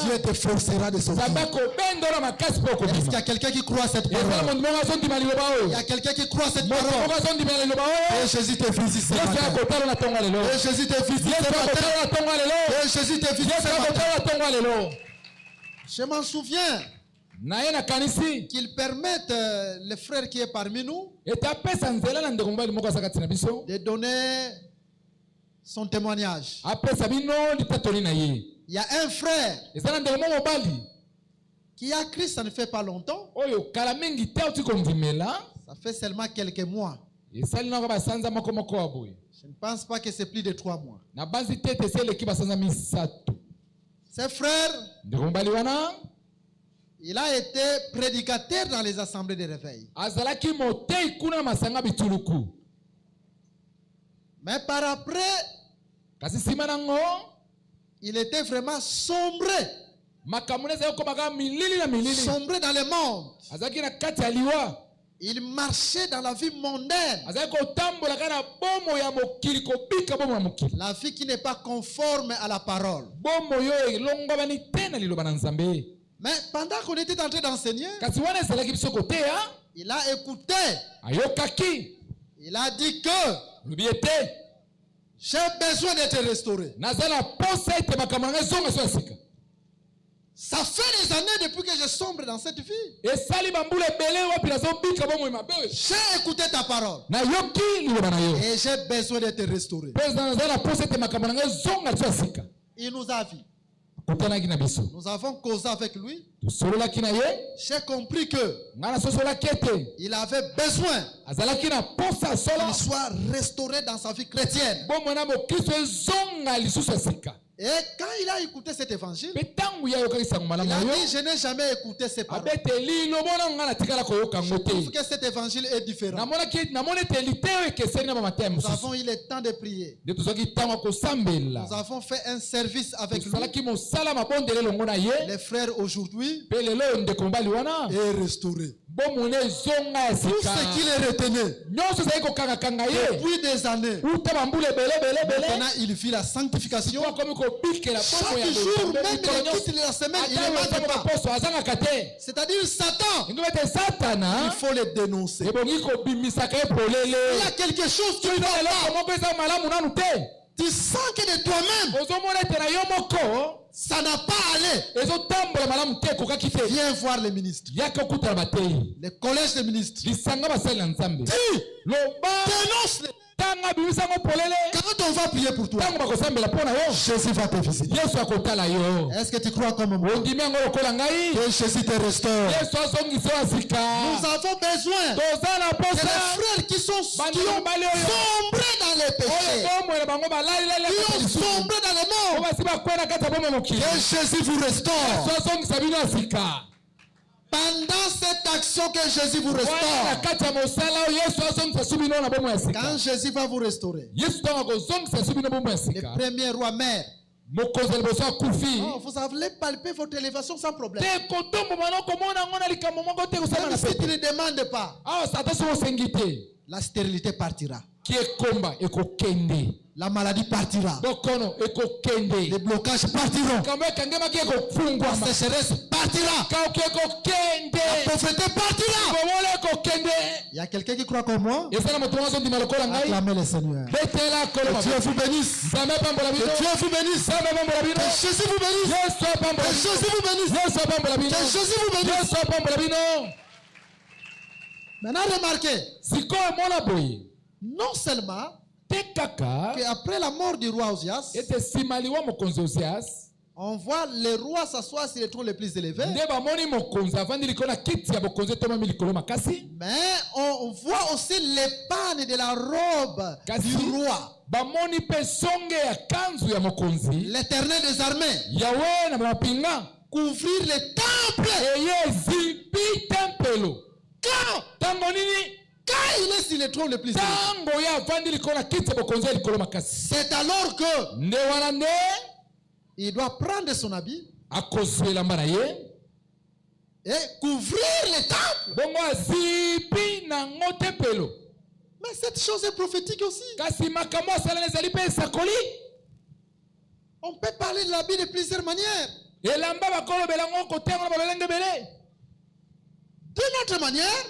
Dieu te forcera de sortir. Est-ce qu'il y a quelqu'un qui croit cette parole? Il y a quelqu'un qui croit cette parole? Et Jésus te visite ce matin. Et Jésus te visite ce matin. Et Jésus te visite ce matin. Je m'en souviens qu'ils permettent le frère qui est parmi nous de donner son témoignage. Il y a un frère qui a Christ, ça ne fait pas longtemps. Ça fait seulement quelques mois. Je ne pense pas que c'est plus de 3 mois. Ce frère, il a été prédicateur dans les assemblées de réveil. Mais par après, il était vraiment sombré. Sombré dans le monde. Il marchait dans la vie mondaine. La vie qui n'est pas conforme à la parole. Mais pendant qu'on était en train d'enseigner, il a écouté. Il a dit que j'ai besoin d'être restauré. Ça fait des années depuis que je sombre dans cette vie. J'ai écouté ta parole. Et j'ai besoin d'être restauré. Il nous a vus. Nous avons causé avec lui. J'ai compris que il avait besoin qu'il soit restauré dans sa vie chrétienne. Et quand il a écouté cet évangile, il a dit, je n'ai jamais écouté ces paroles. Je trouve que cet évangile est différent. Nous avons eu le temps de prier. Nous avons fait un service avec lui. Les frères aujourd'hui est restauré. Tout ce qu'il est retenu depuis des années. Maintenant, il vit la sanctification. Chaque jour, même il quitte la semaine, il ne manque pas. C'est-à-dire Satan, il faut le dénoncer. Il y a quelque chose qui ne va pas. Tu sens que de toi-même, ça n'a pas allé. Viens voir les ministres. Les collèges des ministres. Dénonce-les. Quand on va prier pour toi, Jésus va te visiter. Est-ce que tu crois comme moi que Jésus te restaure? Nous avons besoin que les frères qui ont sombré dans les péchés, qui ont sombré dans le monde, que Jésus vous restaure. Pendant cette action que Jésus vous restaure, quand Jésus va vous restaurer, les premiers rois mères, vous allez palper votre élévation sans problème. Même si tu ne demandes pas, la stérilité partira. La maladie partira. Les blocages partiront. La sécheresse partira. La pauvreté partira. Il y a quelqu'un qui croit comme moi? Acclamez le Seigneur. Que Dieu vous bénisse. Que Dieu vous bénisse. Que Jésus vous bénisse. Que Jésus vous bénisse. Que Jésus vous bénisse. Maintenant remarquez. Non seulement qu'après la mort du roi Ozias, on voit le roi s'asseoir sur le trône le plus élevé. Mais on voit aussi l'épargne de la robe du roi. L'Éternel des armées couvrir le temple. Quand il est sur le trône le plus élevé, c'est alors que il doit prendre son habit et couvrir le temple. Mais cette chose est prophétique aussi. On peut parler de l'habit de plusieurs manières. D'une autre manière,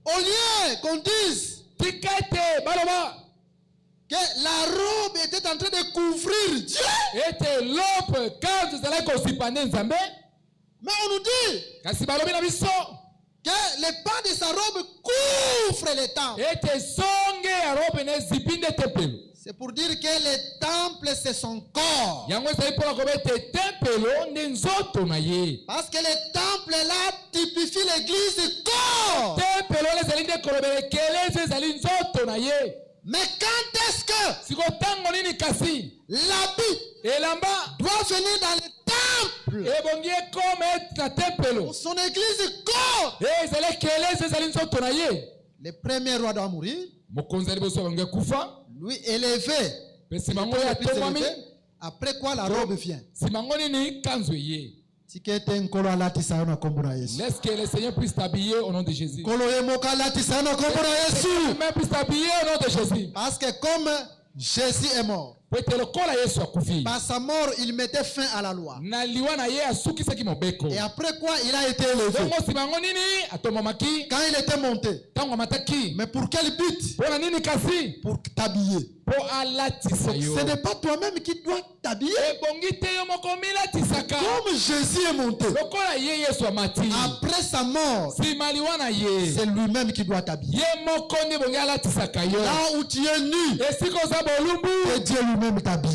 au lieu qu'on dise que la robe était en train de couvrir Dieu, mais on nous dit que les pas de sa robe couvrent le temple. C'est pour dire que le temple, c'est son corps. Parce que le temple là typifie l'église corps. Mais quand est-ce que l'habit doit venir dans le temple? Pour son église corps. Le premier roi doit mourir. Lui élevé. Après quoi la robe vient. Laisse que le Seigneur puisse t'habiller au nom de Jésus. Que le Seigneur puisse t'habiller au nom de Jésus. Parce que comme Jésus est mort, par sa mort, il mettait fin à la loi. Et après quoi, il a été élevé. Quand il était monté, mais pour quel but? Pour t'habiller. Ce n'est pas toi-même qui dois t'habiller. Comme Jésus est monté, après sa mort, c'est lui-même qui doit t'habiller. Là où tu es nu, et Dieu lui-même t'habille.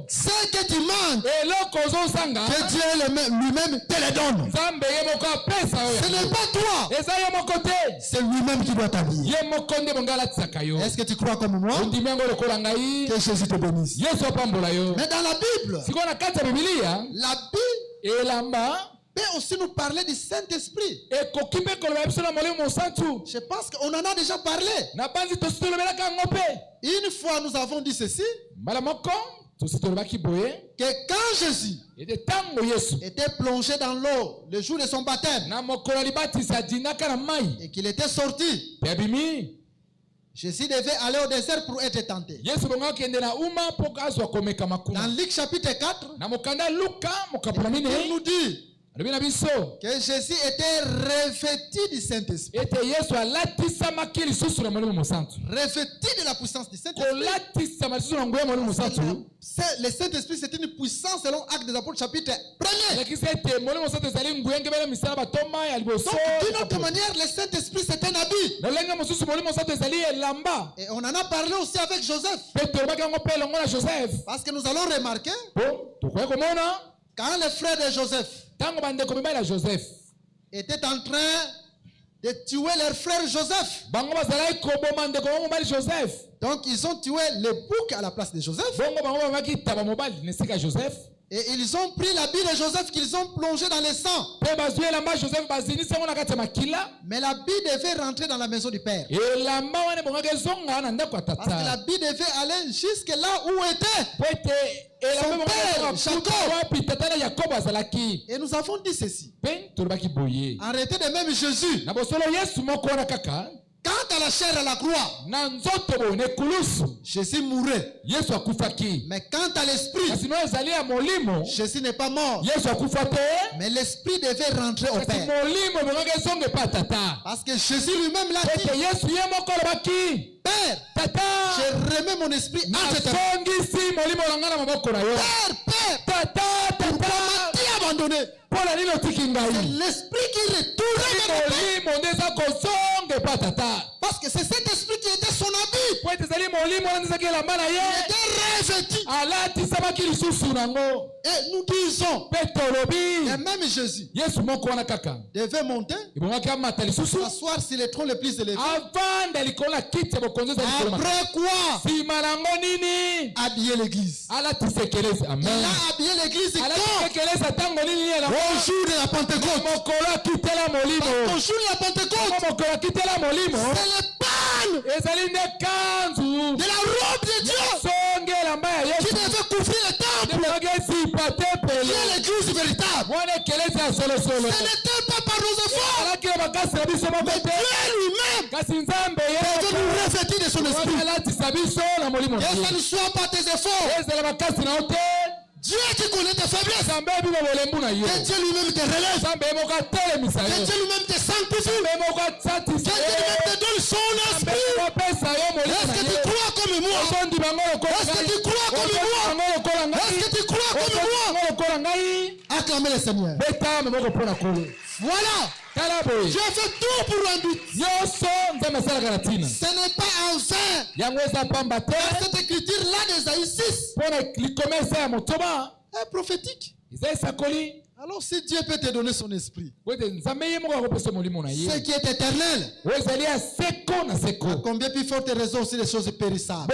Ce que tu manques, que Dieu lui-même te le donne. Ce n'est pas toi, c'est lui-même qui doit t'habiller. Est-ce que tu crois comme moi? Que Jésus te bénisse. Mais dans la Bible, la Bible peut aussi nous parler du Saint-Esprit. Je pense qu'on en a déjà parlé. Une fois, nous avons dit ceci, que quand Jésus était plongé dans l'eau le jour de son baptême et qu'il était sorti, Jésus devait aller au désert pour être tenté. Dans Luc chapitre 4, il nous dit que Jésus était revêtu du Saint-Esprit. Revêtu de la puissance du Saint-Esprit. Le Saint-Esprit, c'est une puissance selon Actes des Apôtres chapitre 1er. Donc, d'une autre manière, le Saint-Esprit, c'est un habit. Et on en a parlé aussi avec Joseph. Parce que nous allons remarquer, quand les frères de Joseph étaient en train de tuer leur frère Joseph, donc ils ont tué le bouc à la place de Joseph. Et ils ont pris l'habit de Joseph qu'ils ont plongé dans le sang. Mais l'habit devait rentrer dans la maison du Père. Parce que l'habit devait aller jusque là où était son père, Jacob. Et nous avons dit ceci. Arrêtez de même Jésus. Quant à la chair à la croix, Jésus mourait. Mais quant à l'esprit, Jésus n'est pas mort. Mais l'esprit devait rentrer au Père. Parce que Jésus lui-même l'a dit. Père, je remets mon esprit entre tes mains. Père, pourquoi m'as-tu abandonné? C'est l'esprit qui retourne vers le Père. Parce que c'est cet esprit qui était son habit. Il était revêtu. Et nous disons, et même Jésus devait monter, s'asseoir sur le trône le plus élevé. Après quoi, habiller l'église. Il a habillé l'église quand? Au jour de la Pentecôte. Au jour de la Pentecôte, c'est le pan de la robe de Dieu qui devait couvrir le temple. Qui est l'église véritable. Ce n'était pas par nos efforts, mais Dieu lui-même devait nous revêtir de son esprit. Que ça ne soit pas tes efforts. Dieu qui connaît tes faiblesses. Que Dieu lui-même te relève. Que Dieu lui-même te sanctifie. Que Dieu lui-même te donne son esprit. Est-ce que tu crois comme moi? Est-ce que tu crois comme moi? Est-ce que tu crois comme moi? Acclamez le Seigneur. Voilà. Dieu fait tout pour un but. Ce n'est pas en vain. Cette écriture-là d'Ésaïe 6 est prophétique. Alors si Dieu peut te donner son esprit, ce qui est éternel, à combien plus forte raison aussi les choses périssables.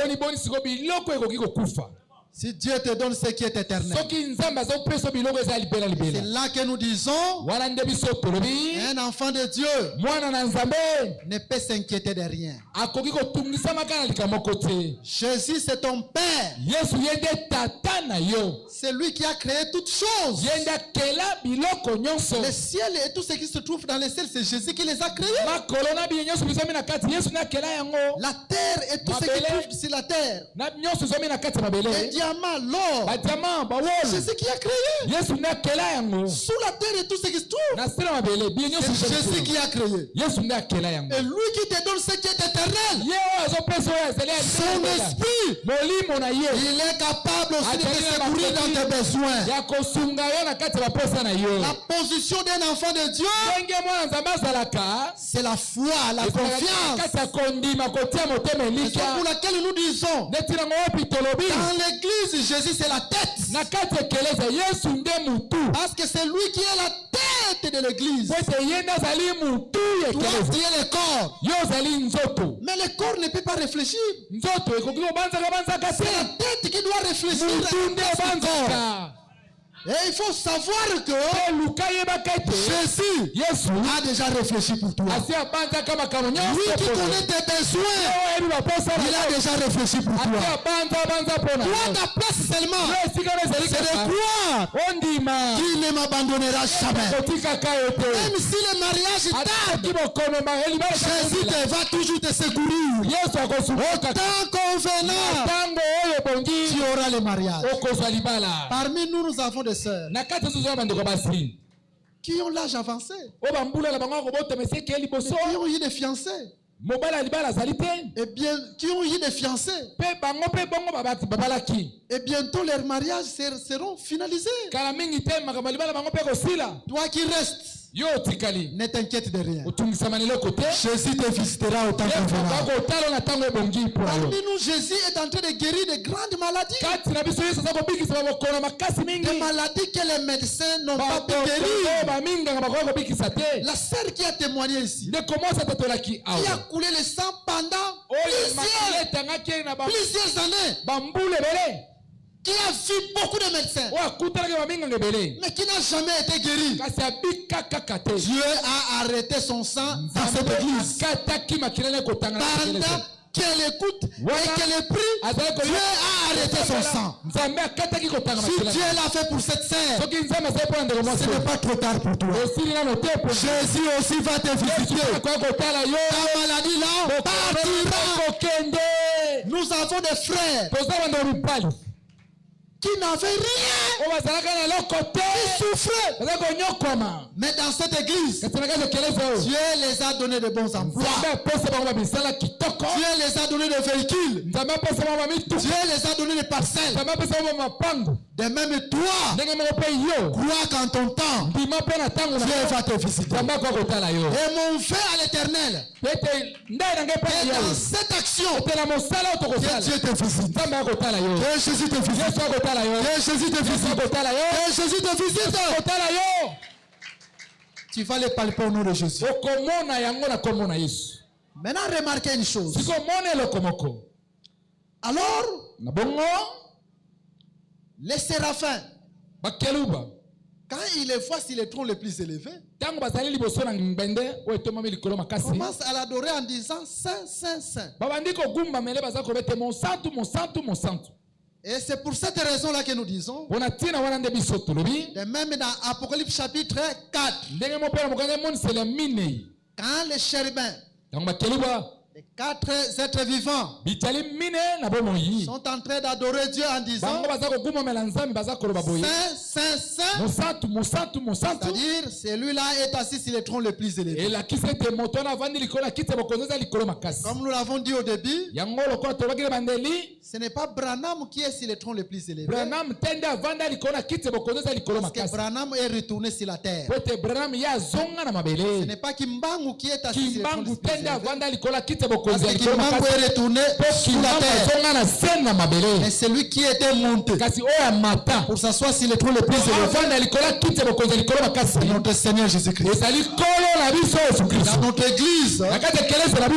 Si Dieu te donne ce qui est éternel, c'est là que nous disons, un enfant de Dieu ne peut s'inquiéter de rien. Jésus, c'est ton Père. C'est lui qui a créé toutes choses. Le ciel et tout ce qui se trouve dans le ciel, c'est Jésus qui les a créés. La terre et tout ce qui se trouve sur la terre. Les diamants, l'or, c'est ce qui a créé. Sous la terre et tout ce qui se trouve, c'est Jésus qui a créé. Et lui qui te donne ce qui est éternel, son esprit, il est capable aussi de te secourir dans tes besoins. La position d'un enfant de Dieu, c'est la foi, la confiance. C'est pour laquelle nous disons, dans l'église, Jésus c'est la tête. Parce que c'est lui qui est la tête de l'église. Toi tu es le corps. Mais le corps ne peut pas réfléchir. C'est la tête qui doit réfléchir. Et il faut savoir que Jésus a déjà réfléchi pour toi. Lui qui connaît tes besoins, il a déjà réfléchi pour toi. Toi, ta place seulement, c'est de croire qu'il ne m'abandonnera jamais. Même si le mariage tarde, Jésus va toujours te secourir. Au temps convenant, tu auras le mariage. Parmi nous, nous avons des sœurs qui ont l'âge avancé et qui ont eu des fiancés. Et bien, qui ont eu des fiancés. Et bientôt leurs mariages seront finalisés. Toi qui restes, ne t'inquiète de rien. Jésus te visitera au temps convenable. Parmi nous, Jésus est en train de guérir de grandes maladies. Des maladies que les médecins n'ont pas pu guérir. La sœur qui a témoigné ici, qui a coulé le sang pendant plusieurs années, qui a vu beaucoup de médecins, mais qui n'a jamais été guéri. Dieu a arrêté son sang dans cette église. Pendant qu'elle écoute et qu'elle prie, Dieu a arrêté son sang. Si Dieu l'a fait pour cette sœur, ce n'est pas trop tard pour toi. Jésus aussi va te visiter. Ta maladie là partira. Nous avons des frères qui n'avaient rien, qui souffraient. Mais dans cette église, Dieu les a donné de bons emplois. Dieu les a donné des véhicules. Dieu les a donné des parcelles. De même toi, crois qu'en ton temps, Dieu va te visiter. Et mon fait à l'éternel est dans cette action que Dieu te visite. Que Jésus te visite. Que Jésus te visite. Que Jésus te visite. Tu vas les palper au nom de Jésus. Maintenant, remarquez une chose. Alors, les séraphins, quand ils les voient sur les trônes les plus élevés, commencent à l'adorer en disant Saint, Saint, Saint. Et c'est pour cette raison-là que nous disons, de même dans Apocalypse chapitre 4, quand les chérubins, les 4 êtres vivants, sont en train d'adorer Dieu en disant Saint, Saint, Saint, c'est-à-dire celui-là est assis sur les trônes les plus élevés. Comme nous l'avons dit au début, ce n'est pas Branham qui est sur les trônes les plus élevés, parce que Branham est retourné sur la terre. Ce n'est pas Kimbangu qui est assis sur les trônes les plus élevés, Parce que Kimango est retourné sous la terre. Mais c'est lui qui était monté pour s'asseoir sur les trônes les plus élevés. C'est notre Seigneur Jésus-Christ. Dans notre église,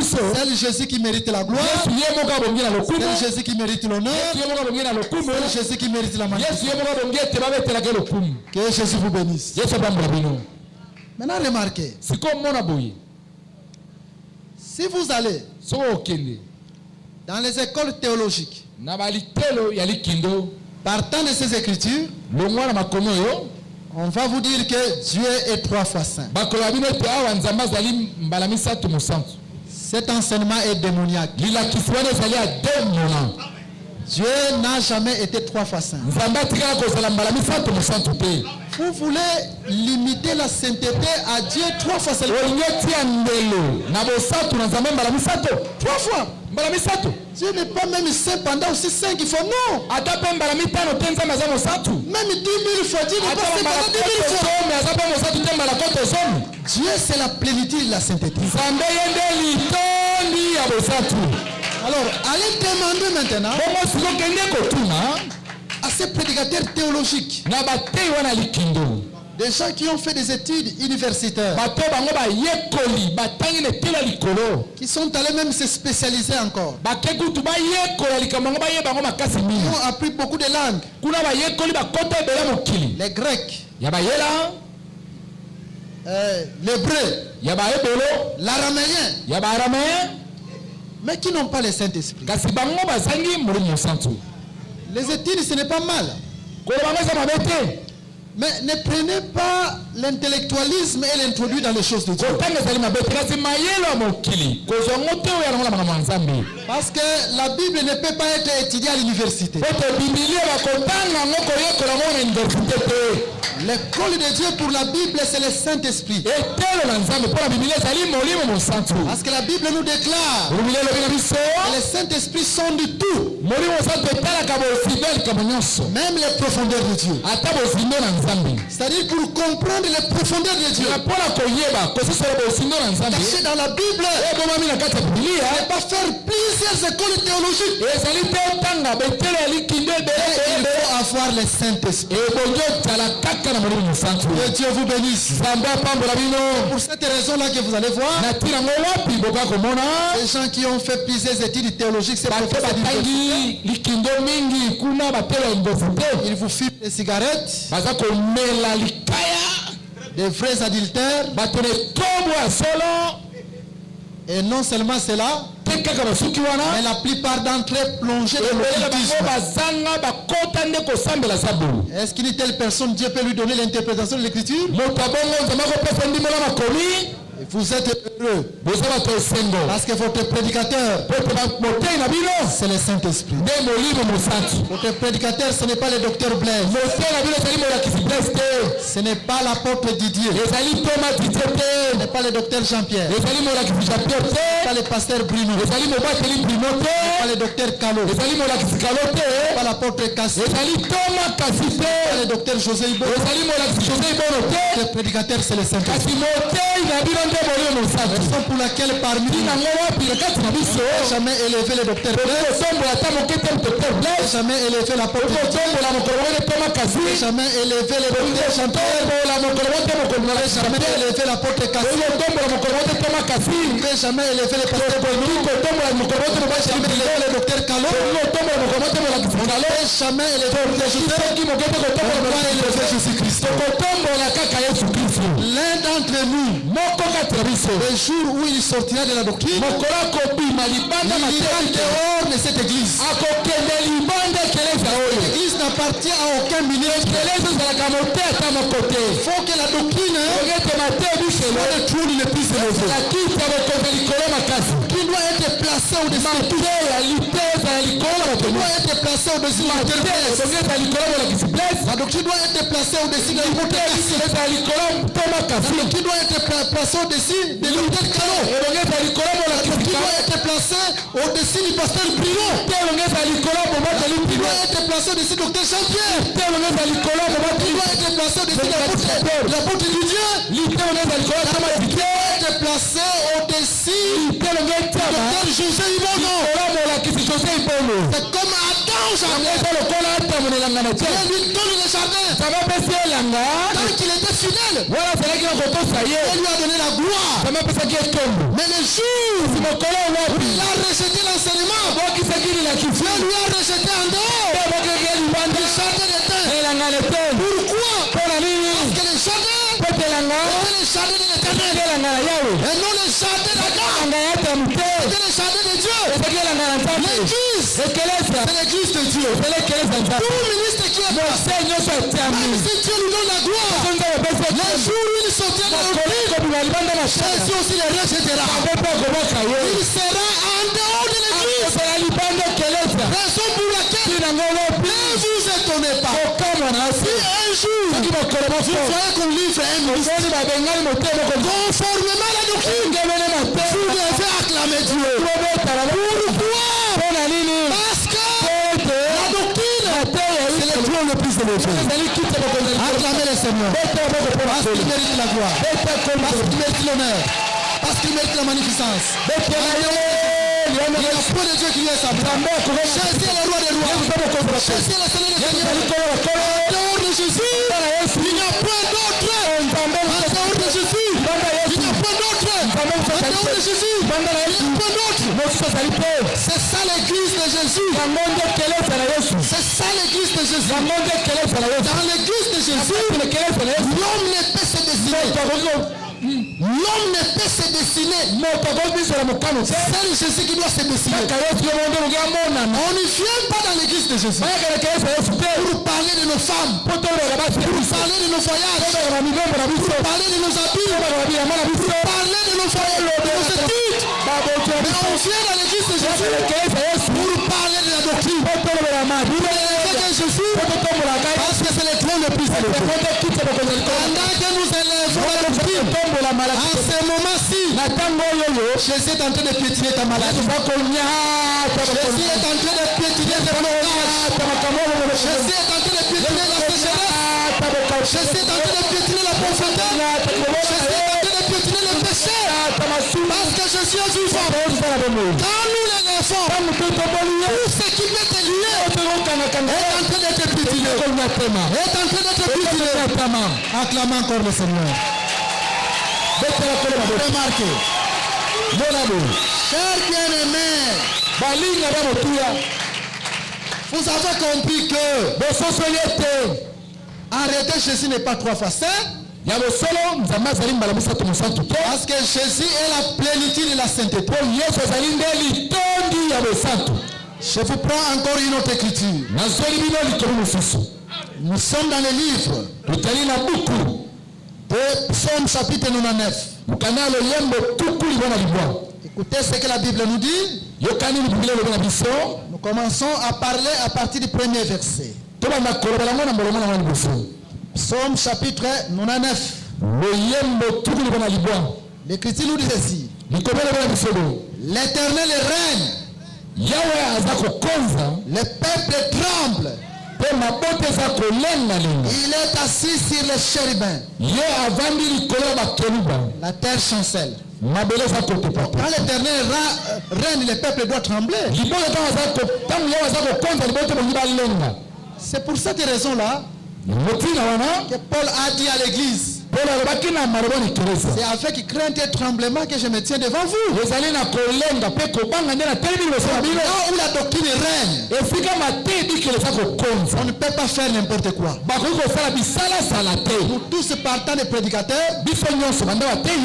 c'est Jésus qui mérite la gloire. C'est Jésus qui mérite l'honneur. C'est Jésus qui mérite la majesté. Que Jésus vous bénisse. Maintenant, remarquez. Si vous allez dans les écoles théologiques, partant de ces écritures, on va vous dire que Dieu est 3 fois saint. Cet enseignement est démoniaque. Dieu n'a jamais été 3 fois saint. Vous voulez limiter la sainteté à Dieu 3 fois seulement. 3 fois. Dieu n'est pas même saint pendant aussi 5 il faut non. Même 10 000 fois, Dieu n'est pas saint pendant 10 000 fois. Dieu c'est la plénitude de la sainteté. Alors, allez demander maintenant à ces prédicateurs théologiques, des gens qui ont fait des études universitaires, qui sont allés même se spécialiser encore, qui ont appris beaucoup de langues, les Grecs, l'hébreu, l'araméen, mais qui n'ont pas le Saint-Esprit. Les études, ce n'est pas mal. Mais ne prenez pas l'intellectualisme et l'introduire dans les choses de Dieu. Parce que la Bible ne peut pas être étudiée à l'université. L'école de Dieu pour la Bible, c'est le Saint-Esprit. Parce que la Bible nous déclare que les Saint-Esprit sont du tout. Même les profondeurs de Dieu. C'est-à-dire pour comprendre les profondeurs de Dieu. Caché dans la Bible, ne pas faire plusieurs écoles théologiques. Il faut avoir le Saint-Esprit. Que Dieu vous bénisse. Pour cette raison-là que vous allez voir, les gens qui ont fait plusieurs études théologiques, c'est pour faire ils vous filent des cigarettes, des vrais adultères, et non seulement cela, mais la plupart d'entre eux plongés dans l'occultisme. Est-ce qu'une telle personne, Dieu peut lui donner l'interprétation de l'écriture? Vous êtes heureux parce que votre prédicateur, c'est le Saint-Esprit. Votre prédicateur, ce n'est pas le docteur Blaise, ce n'est pas l'apôtre Didier, ce n'est pas le docteur Jean-Pierre, ce n'est pas le pasteur Bruno, ce n'est pas le docteur Calo, ce n'est pas l'apôtre Cassi, ce n'est pas le docteur José Ibo. Le prédicateur, c'est le Saint-Esprit. Raison pour laquelle parmi nous, jamais élevé le docteur Blaise, jamais élevé l'apôtre, jamais élevé le docteur Jean-Pierre, jamais élevé l'apôtre Cassi, jamais élevé le pasteur Bruno, jamais élevé le docteur Calo, jamais élevé Jésus-Christ. L'un d'entre nous, le jour où il sortira de la doctrine, il ira dehors de cette église. L'église n'appartient à aucun ministre. Il faut que la doctrine soit le trône le plus élevé, qui doit être placé au-dessus de tout. Qui doit être placé au-dessus de la la doctrine doit être placée au-dessus de l'hypothèse. Qui doit être placé au-dessus de l'autel Calo. Qui doit être placé au-dessus du pasteur Bruno. Qui doit être placé au-dessus du docteur Jean-Pierre. Qui doit être placé au-dessus de l'apôtre du Dieu. Qui doit être placé au-dessus du docteur jardin. Dieu lui donne le jardin. Tant qu'il était fidèle, Dieu lui a donné la gloire. Mais le jour où il a rejeté l'enseignement, Dieu lui a rejeté en dehors du jardin d'étain. Pourquoi? Parce que le jardin était le jardin de l'Éternel. Et non le jardin d'Adam. C'était le jardin de Dieu. L'église, c'est l'église de Dieu. Tout ministre qui est passé, même si Dieu lui donne la gloire, le jour où il sortira de l'Église, Jésus aussi le rejettera. Il sera en dehors de l'église. Raison pour laquelle ne vous étonnez pas. Si un jour vous voyez qu'on livre un ministre conformément à la doctrine, vous devez acclamer Dieu. Pourquoi? Parce que la doctrine, c'est le trône le plus élevé. Acclamez le Seigneur. Parce qu'il mérite la gloire. Parce qu'il mérite l'honneur. Parce qu'il mérite la magnificence. Il n'y a point de Dieu qui lui est semblable. Jésus est le roi des rois. Jésus est le Seigneur des seigneurs. En dehors de Jésus, il n'y a point d'autre. En dehors de Jésus, il n'y a point d'autre. En dehors de Jésus, il n'y a point d'autre. C'est ça l'église de Jésus. C'est ça l'église de Jésus. Dans l'église de Jésus, l'homme ne peut se dessiner. L'homme ne peut se dessiner. C'est Jésus qui doit se dessiner. On ne vient pas dans l'église de Jésus pour parler de nos femmes, pour parler de nos voyages, pour parler de nos habits, pour parler de nos foyers, de nos études. Mais on vient dans l'église de Jésus pour parler de la doctrine, pour élever Jésus, parce que c'est le trône le plus élevé. Pendant que nous élevons la doctrine, en ce moment-ci, Jésus est en train de piétiner ta maladie. Jésus est en train de piétiner tes blocages. Jésus est en train de piétiner la sécheresse. Jésus est en train de piétiner la pauvreté. Jésus est en train de piétiner le péché. Parce que Jésus est vivant. Quand nous l'élevons, tout ce qui peut te lier est en train d'être piétiné. Est en train d'être piétiné. Acclamons encore le Seigneur. Remarquez, cher bien-aimé, vous avez compris que arrêter Jésus n'est pas 3 fois saint. Parce que Jésus est la plénitude de la sainteté. Je vous prends encore une autre écriture. Nous sommes dans le livre de Psaume chapitre 99. Écoutez ce que la Bible nous dit. Nous commençons à parler à partir du premier verset. Psaume chapitre 99. L'Écriture nous dit ceci. L'Éternel règne. Le peuple tremble. Il est assis sur les chérubins. La terre chancelle. Quand l'Éternel règne, le peuple doit trembler. C'est pour cette raison-là que Paul a dit à l'église, c'est avec crainte et tremblement que je me tiens devant vous. Là où la doctrine règne, on ne peut pas faire n'importe quoi. Nous tous partants des prédicateurs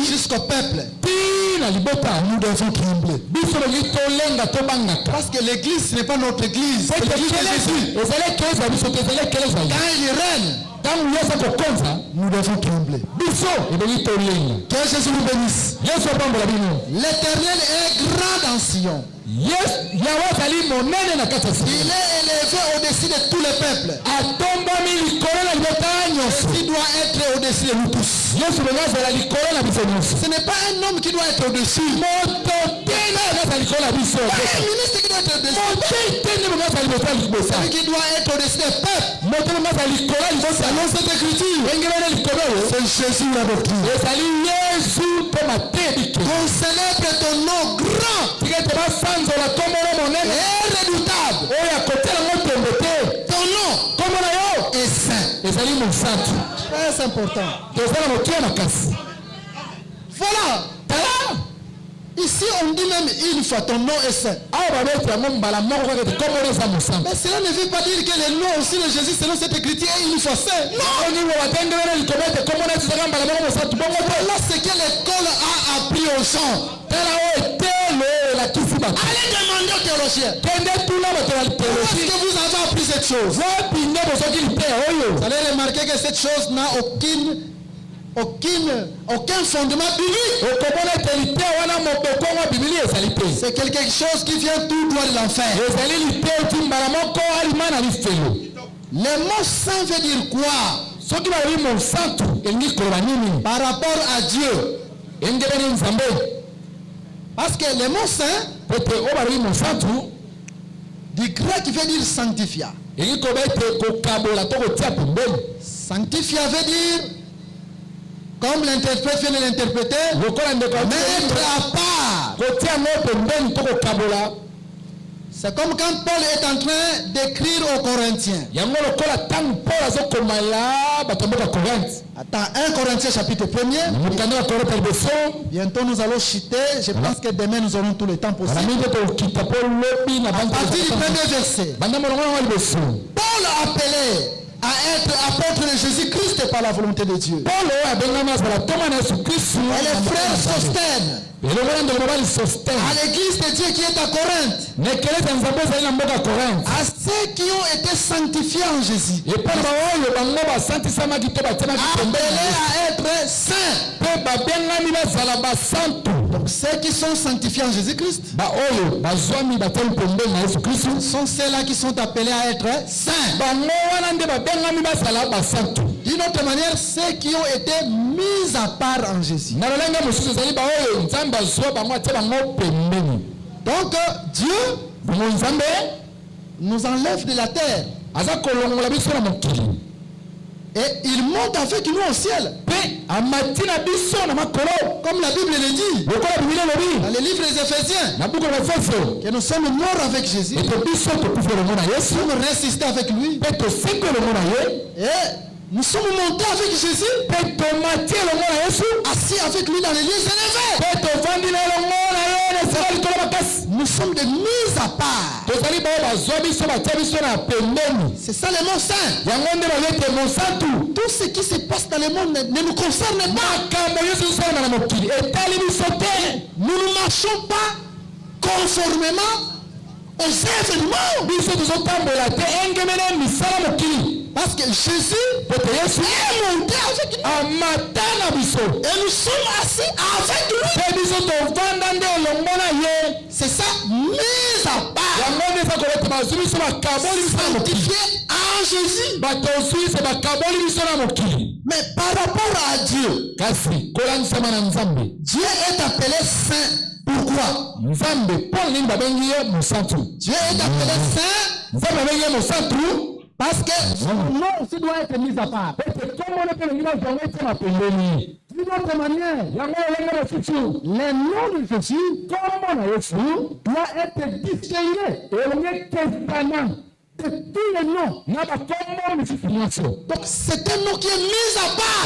jusqu'au peuple, nous devons trembler. Parce que l'église n'est pas notre église, c'est l'église de Jésus. Quand il règne, nous devons trembler. Que Jésus nous bénisse. L'Éternel est grand dans Sion. Il est élevé au-dessus de tous les peuples. Jésus doit être au-dessus de nous tous. Ce n'est pas un homme qui doit être au-dessus. Un ministre qui doit être au-dessus. Celui qui doit être au-dessus des peuples. Selon cette écriture. C'est Jésus la doctrine. Qu'on célèbre ton nom grand et redoutable. Ton nom est saint. Très important. Voilà. Ici on dit même une fois ton nom est saint. Mais cela ne veut pas dire que le nom aussi de Jésus selon cette écriture est une fois saint. Non. Voilà ce que l'école a appris aux gens. Allez demander aux théologiens. Où est-ce que vous avez appris cette chose? Vous allez remarquer que cette chose n'a aucun fondement biblique. C'est quelque chose qui vient tout droit de l'enfer. Le mot saint veut dire quoi? Par rapport à Dieu. Parce que le mot saint du grec qui veut dire sanctifia. Sanctifia veut dire, comme l'interprète vient de l'interpréter, mettre à part. C'est comme quand Paul est en train d'écrire aux Corinthiens. Attends, 1 Corinthiens chapitre 1er. Bientôt nous allons citer. Je pense que demain nous aurons tout le temps possible. À partir du premier verset. Paul appelé à être apôtre de Jésus-Christ par la volonté de Dieu. Et les frères Sostène à l'église de Dieu qui est à Corinthe, à ceux qui ont été sanctifiés en Jésus, appelés à être saints. Donc ceux qui sont sanctifiés en Jésus-Christ sont ceux-là qui sont appelés à être saints. D'une autre manière, ceux qui ont été mis à part en Jésus. Donc Dieu nous enlève de la terre et il monte avec nous au ciel. Comme la Bible le dit dans les livres des Éphésiens, que nous sommes morts avec Jésus, nous sommes ressuscités avec lui et nous sommes montés avec Jésus, assis avec lui dans les lieux élevés. Nous sommes des mises à part. C'est ça le mot saint. Tout ce qui se passe dans le monde ne nous concerne pas. Nous ne marchons pas conformément aux événements. Parce que Jésus est monté avec nous. Et nous sommes assis avec lui. C'est ça, mise à part. Sanctifié en Jésus. Mais par rapport à Dieu, Dieu est appelé saint. Pourquoi? Dieu est appelé saint parce que son nom aussi doit être mis à part. D'une autre manière, le nom de Jésus doit être distingué de tous les noms. Donc c'est un nom qui est mis à part.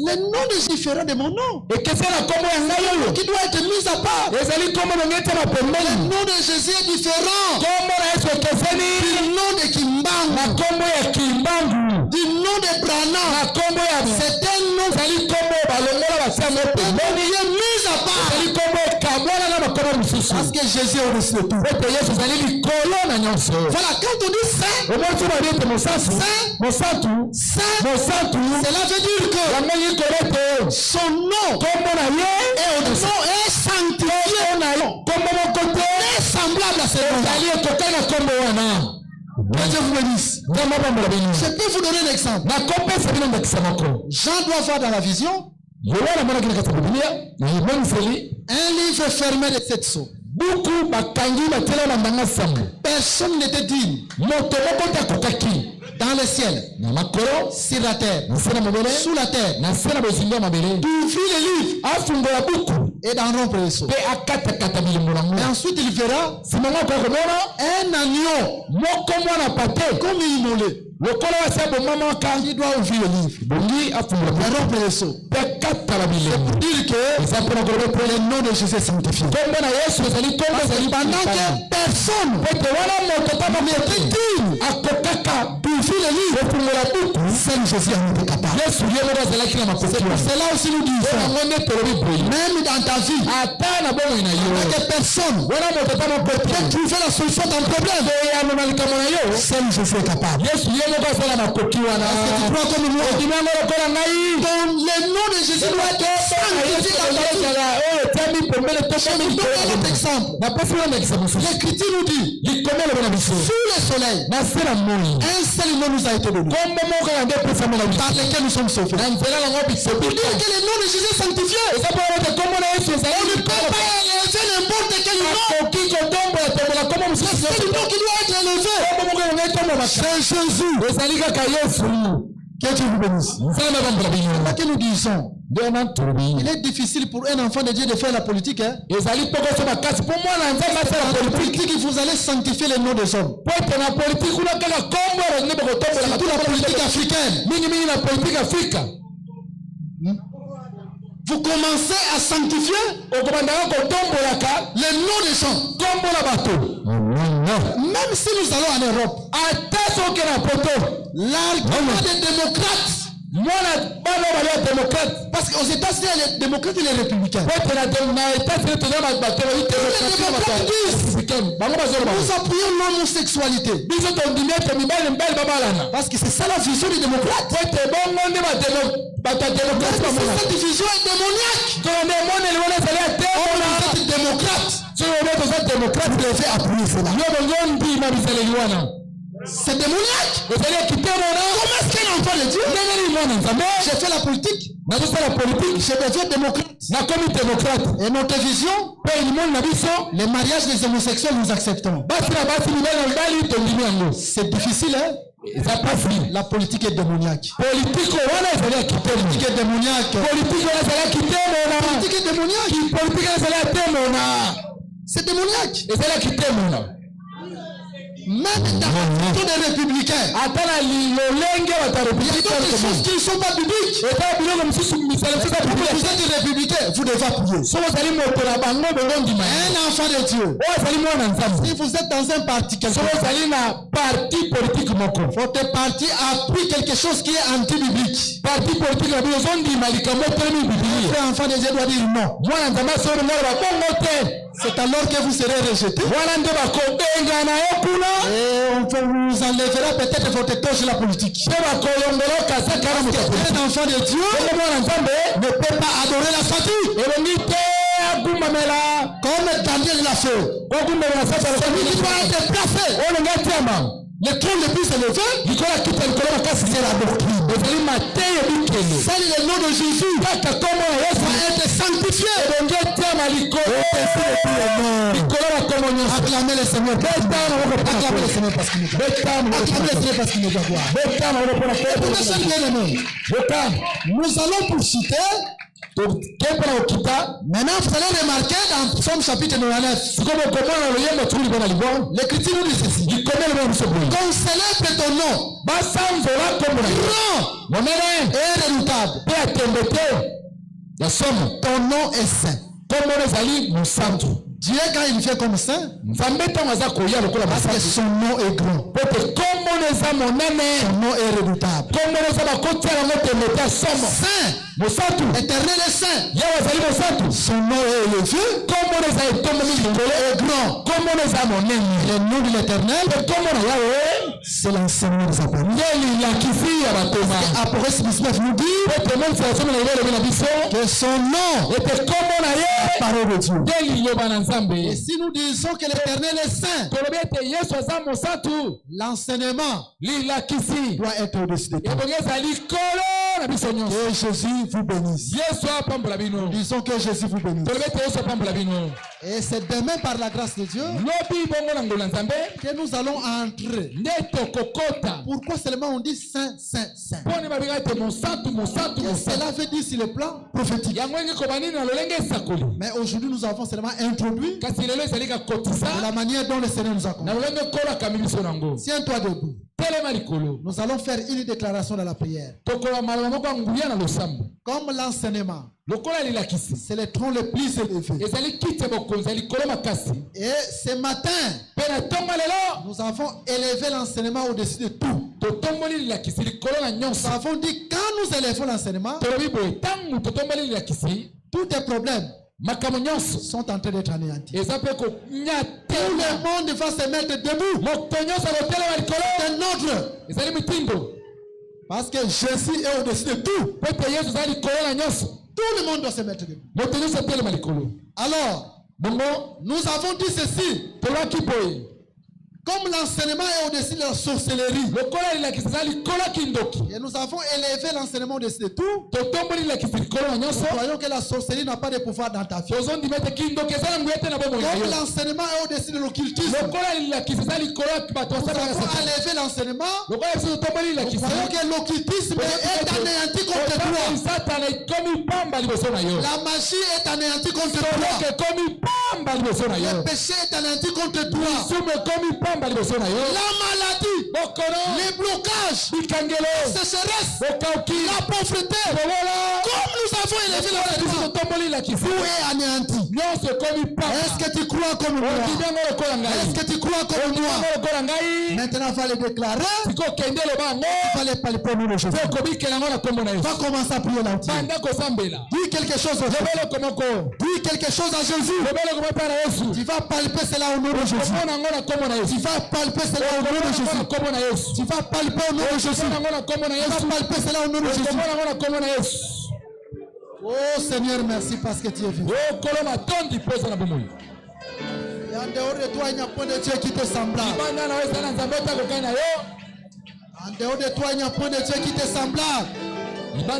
Le nom est différent de mon nom. Qui doit être mis à part. Le nom de Jésus est différent du nom de Kimbangu, du nom de Branham. C'est un nom qui est mis à part. Parce que Jésus est au-dessus de tout. Voilà, quand on dit saint, cela veut dire que son nom est sanctifié, est semblable à ce nom. Que Dieu vous bénisse. Je peux vous donner un exemple. Jean doit voir dans la vision un livre fermé de 7 sceaux. Personne n'était digne. Dans le ciel, sur la terre, sous la terre, d'ouvrir le livre et d'en rompre les sceaux. Et ensuite il verra un agneau comme immolé. Il doit ouvrir le livre et rompre les sseaux. C'est pour dire que le nom de Jésus est sanctifié. Pendant que personne n'était digne d'ouvrir le livre, seul Jésus en était capable. C'est pour cela aussi nous disons, même dans ta vie, avec personne peut trouver la solution à ton problème. Seul Jésus est capable. Parce que tu crois comme moi, le nom de Jésus doit être sanctifié dans ta vie. Je donne un autre exemple. L'Écriture nous dit, sous le soleil, un seul nom nous a été donné, par lequel nous sommes sauvés. Pour dire que le nom de Jésus est sanctifié, on ne peut pas élever n'importe quel nom. Le seul nom qui doit être élevé, c'est Jésus. Que Dieu vous bénisse. C'est ce que nous disons. Il est difficile pour un enfant de Dieu de faire la politique. Hein? La politique, vous allez sanctifier le nom des hommes. Surtout la politique africaine. Vous commencez à sanctifier le nom des gens. Même si nous allons en Europe, l'argument des démocrates, parce qu'aux États-Unis, il y a les démocrates et les républicains. Les démocrates disent, nous appuyons l'homosexualité. Parce que c'est ça la vision des démocrates. Cette vision est démoniaque. Vous êtes démocrate, vous devez appuyer cela. C'est démoniaque. Comment est-ce qu'un enfant de Dieu? J'ai fait la politique. Je deviens démocrate. Et notre vision, les mariages des homosexuels, nous acceptons. C'est difficile, hein? La politique est démoniaque. Politique est démoniaque. C'est démoniaque. Même dans les républicains, il y a d'autres choses qui ne sont pas bibliques. Vous êtes républicain, vous devez appuyer. Un enfant de Dieu. Si vous êtes dans un parti, votre parti appuie quelque chose qui est anti-biblique. Un enfant de Dieu doit dire non. C'est alors que vous serez rejeté. Et on vous enlèvera peut-être votre toche de la politique. Un enfant de Dieu ne peut pas adorer la statue. Comme Daniel l'a fait. Celui qui doit être placé. Le trône le plus élevé, c'est la doctrine. C'est le nom de Jésus va être sanctifié. Acclamez le Seigneur. Acclamez le Seigneur parce qu'il nous doit voir. Nous allons pour citer. Maintenant, vous allez remarquer dans Psaume chapitre 99, l'Écriture nous dit ceci. Qu'on célèbre ton nom, grand et redoutable. Ton nom est saint. Dieu, quand il fait comme ça, parce que son nom est grand. Son nom est redoutable. Saint, éternel et saint. Son nom est élevé. Est grand. Le nom de l'éternel, c'est l'enseignement des apôtres. Apocalypse 19 nous dit que son nom la parole de Dieu. Et si nous disons que l'Éternel est saint, l'enseignement doit être au-dessus de tout. Que Jésus vous bénisse. Nous disons que Jésus vous bénisse. Et c'est demain par la grâce de Dieu que nous allons entrer. Pourquoi seulement on dit saint, saint, saint? Et cela veut dire sur le plan prophétique. Mais aujourd'hui nous avons seulement introduit de la manière dont le Seigneur nous a conduits. Tiens-toi debout. Nous allons faire une déclaration dans la prière. Comme l'enseignement, c'est le tronc le plus élevé. Et ce matin, nous avons élevé l'enseignement au-dessus de tout. Nous avons dit quand nous élevons l'enseignement, tous les problèmes sont en train d'être anéantis. Tout le monde va se mettre debout. C'est notre. Parce que Jésus est au-dessus de tout. Tout le monde doit se mettre debout. Alors, nous avons dit ceci. Comme l'enseignement est au-dessus de la sorcellerie, et nous avons élevé l'enseignement au-dessus de tout, nous croyons que la sorcellerie n'a pas de pouvoir dans ta vie. Comme l'enseignement est au-dessus de l'occultisme, nous avons élevé l'enseignement. Nous croyons que l'occultisme est anéanti contre toi. La magie est anéantie contre toi. Le péché est anéanti contre toi. La maladie, les blocages, la sécheresse, la pauvreté, comme nous avons élevé l'enseignement, tout est anéanti. Est-ce que tu crois comme moi? Est-ce que tu crois comme moi? Maintenant, il va le déclarer. Il va le palper au nom de Jésus. Va commencer à prier là-dessus. Dis quelque chose au Jésus. Dis quelque chose à Jésus. Tu vas palper cela au nom de Jésus. Tu vas palper cela au nom de Jésus. Tu vas palper au nom de Jésus. Tu vas palper cela au nom de Jésus. Oh Seigneur, merci parce que tu es vivant. Et en dehors de toi, il n'y a point de Dieu qui te semblable. En dehors de toi, il n'y a point de Dieu qui te semblable. Toi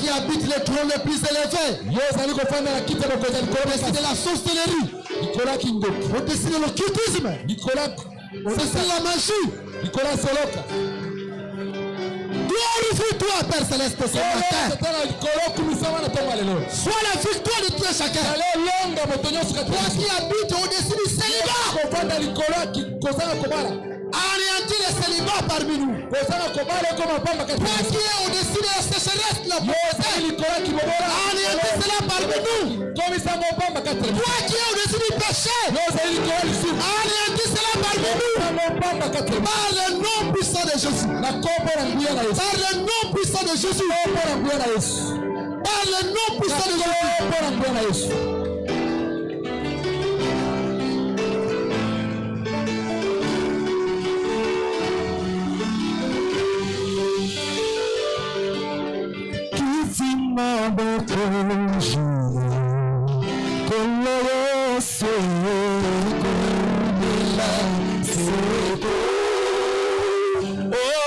qui habites le trône le plus élevé, au-dessus de la sorcellerie, au-dessus de l'occultisme, au-dessus de la magie. Glorifie-toi, Père Céleste, ce matin. Sois la victoire de tout et chacun. Toi qui habites au-dessus du célibat, anéantis le célibat parmi nous. Toi qui es au-dessus de la sécheresse, la pauvreté, anéantis cela parmi nous. Toi qui es au-dessus du péché, anéantis cela parmi nous. Par le nom puissant de Jésus. Par le nom puissant de Jésus. Par le nom puissant de Jésus. Qui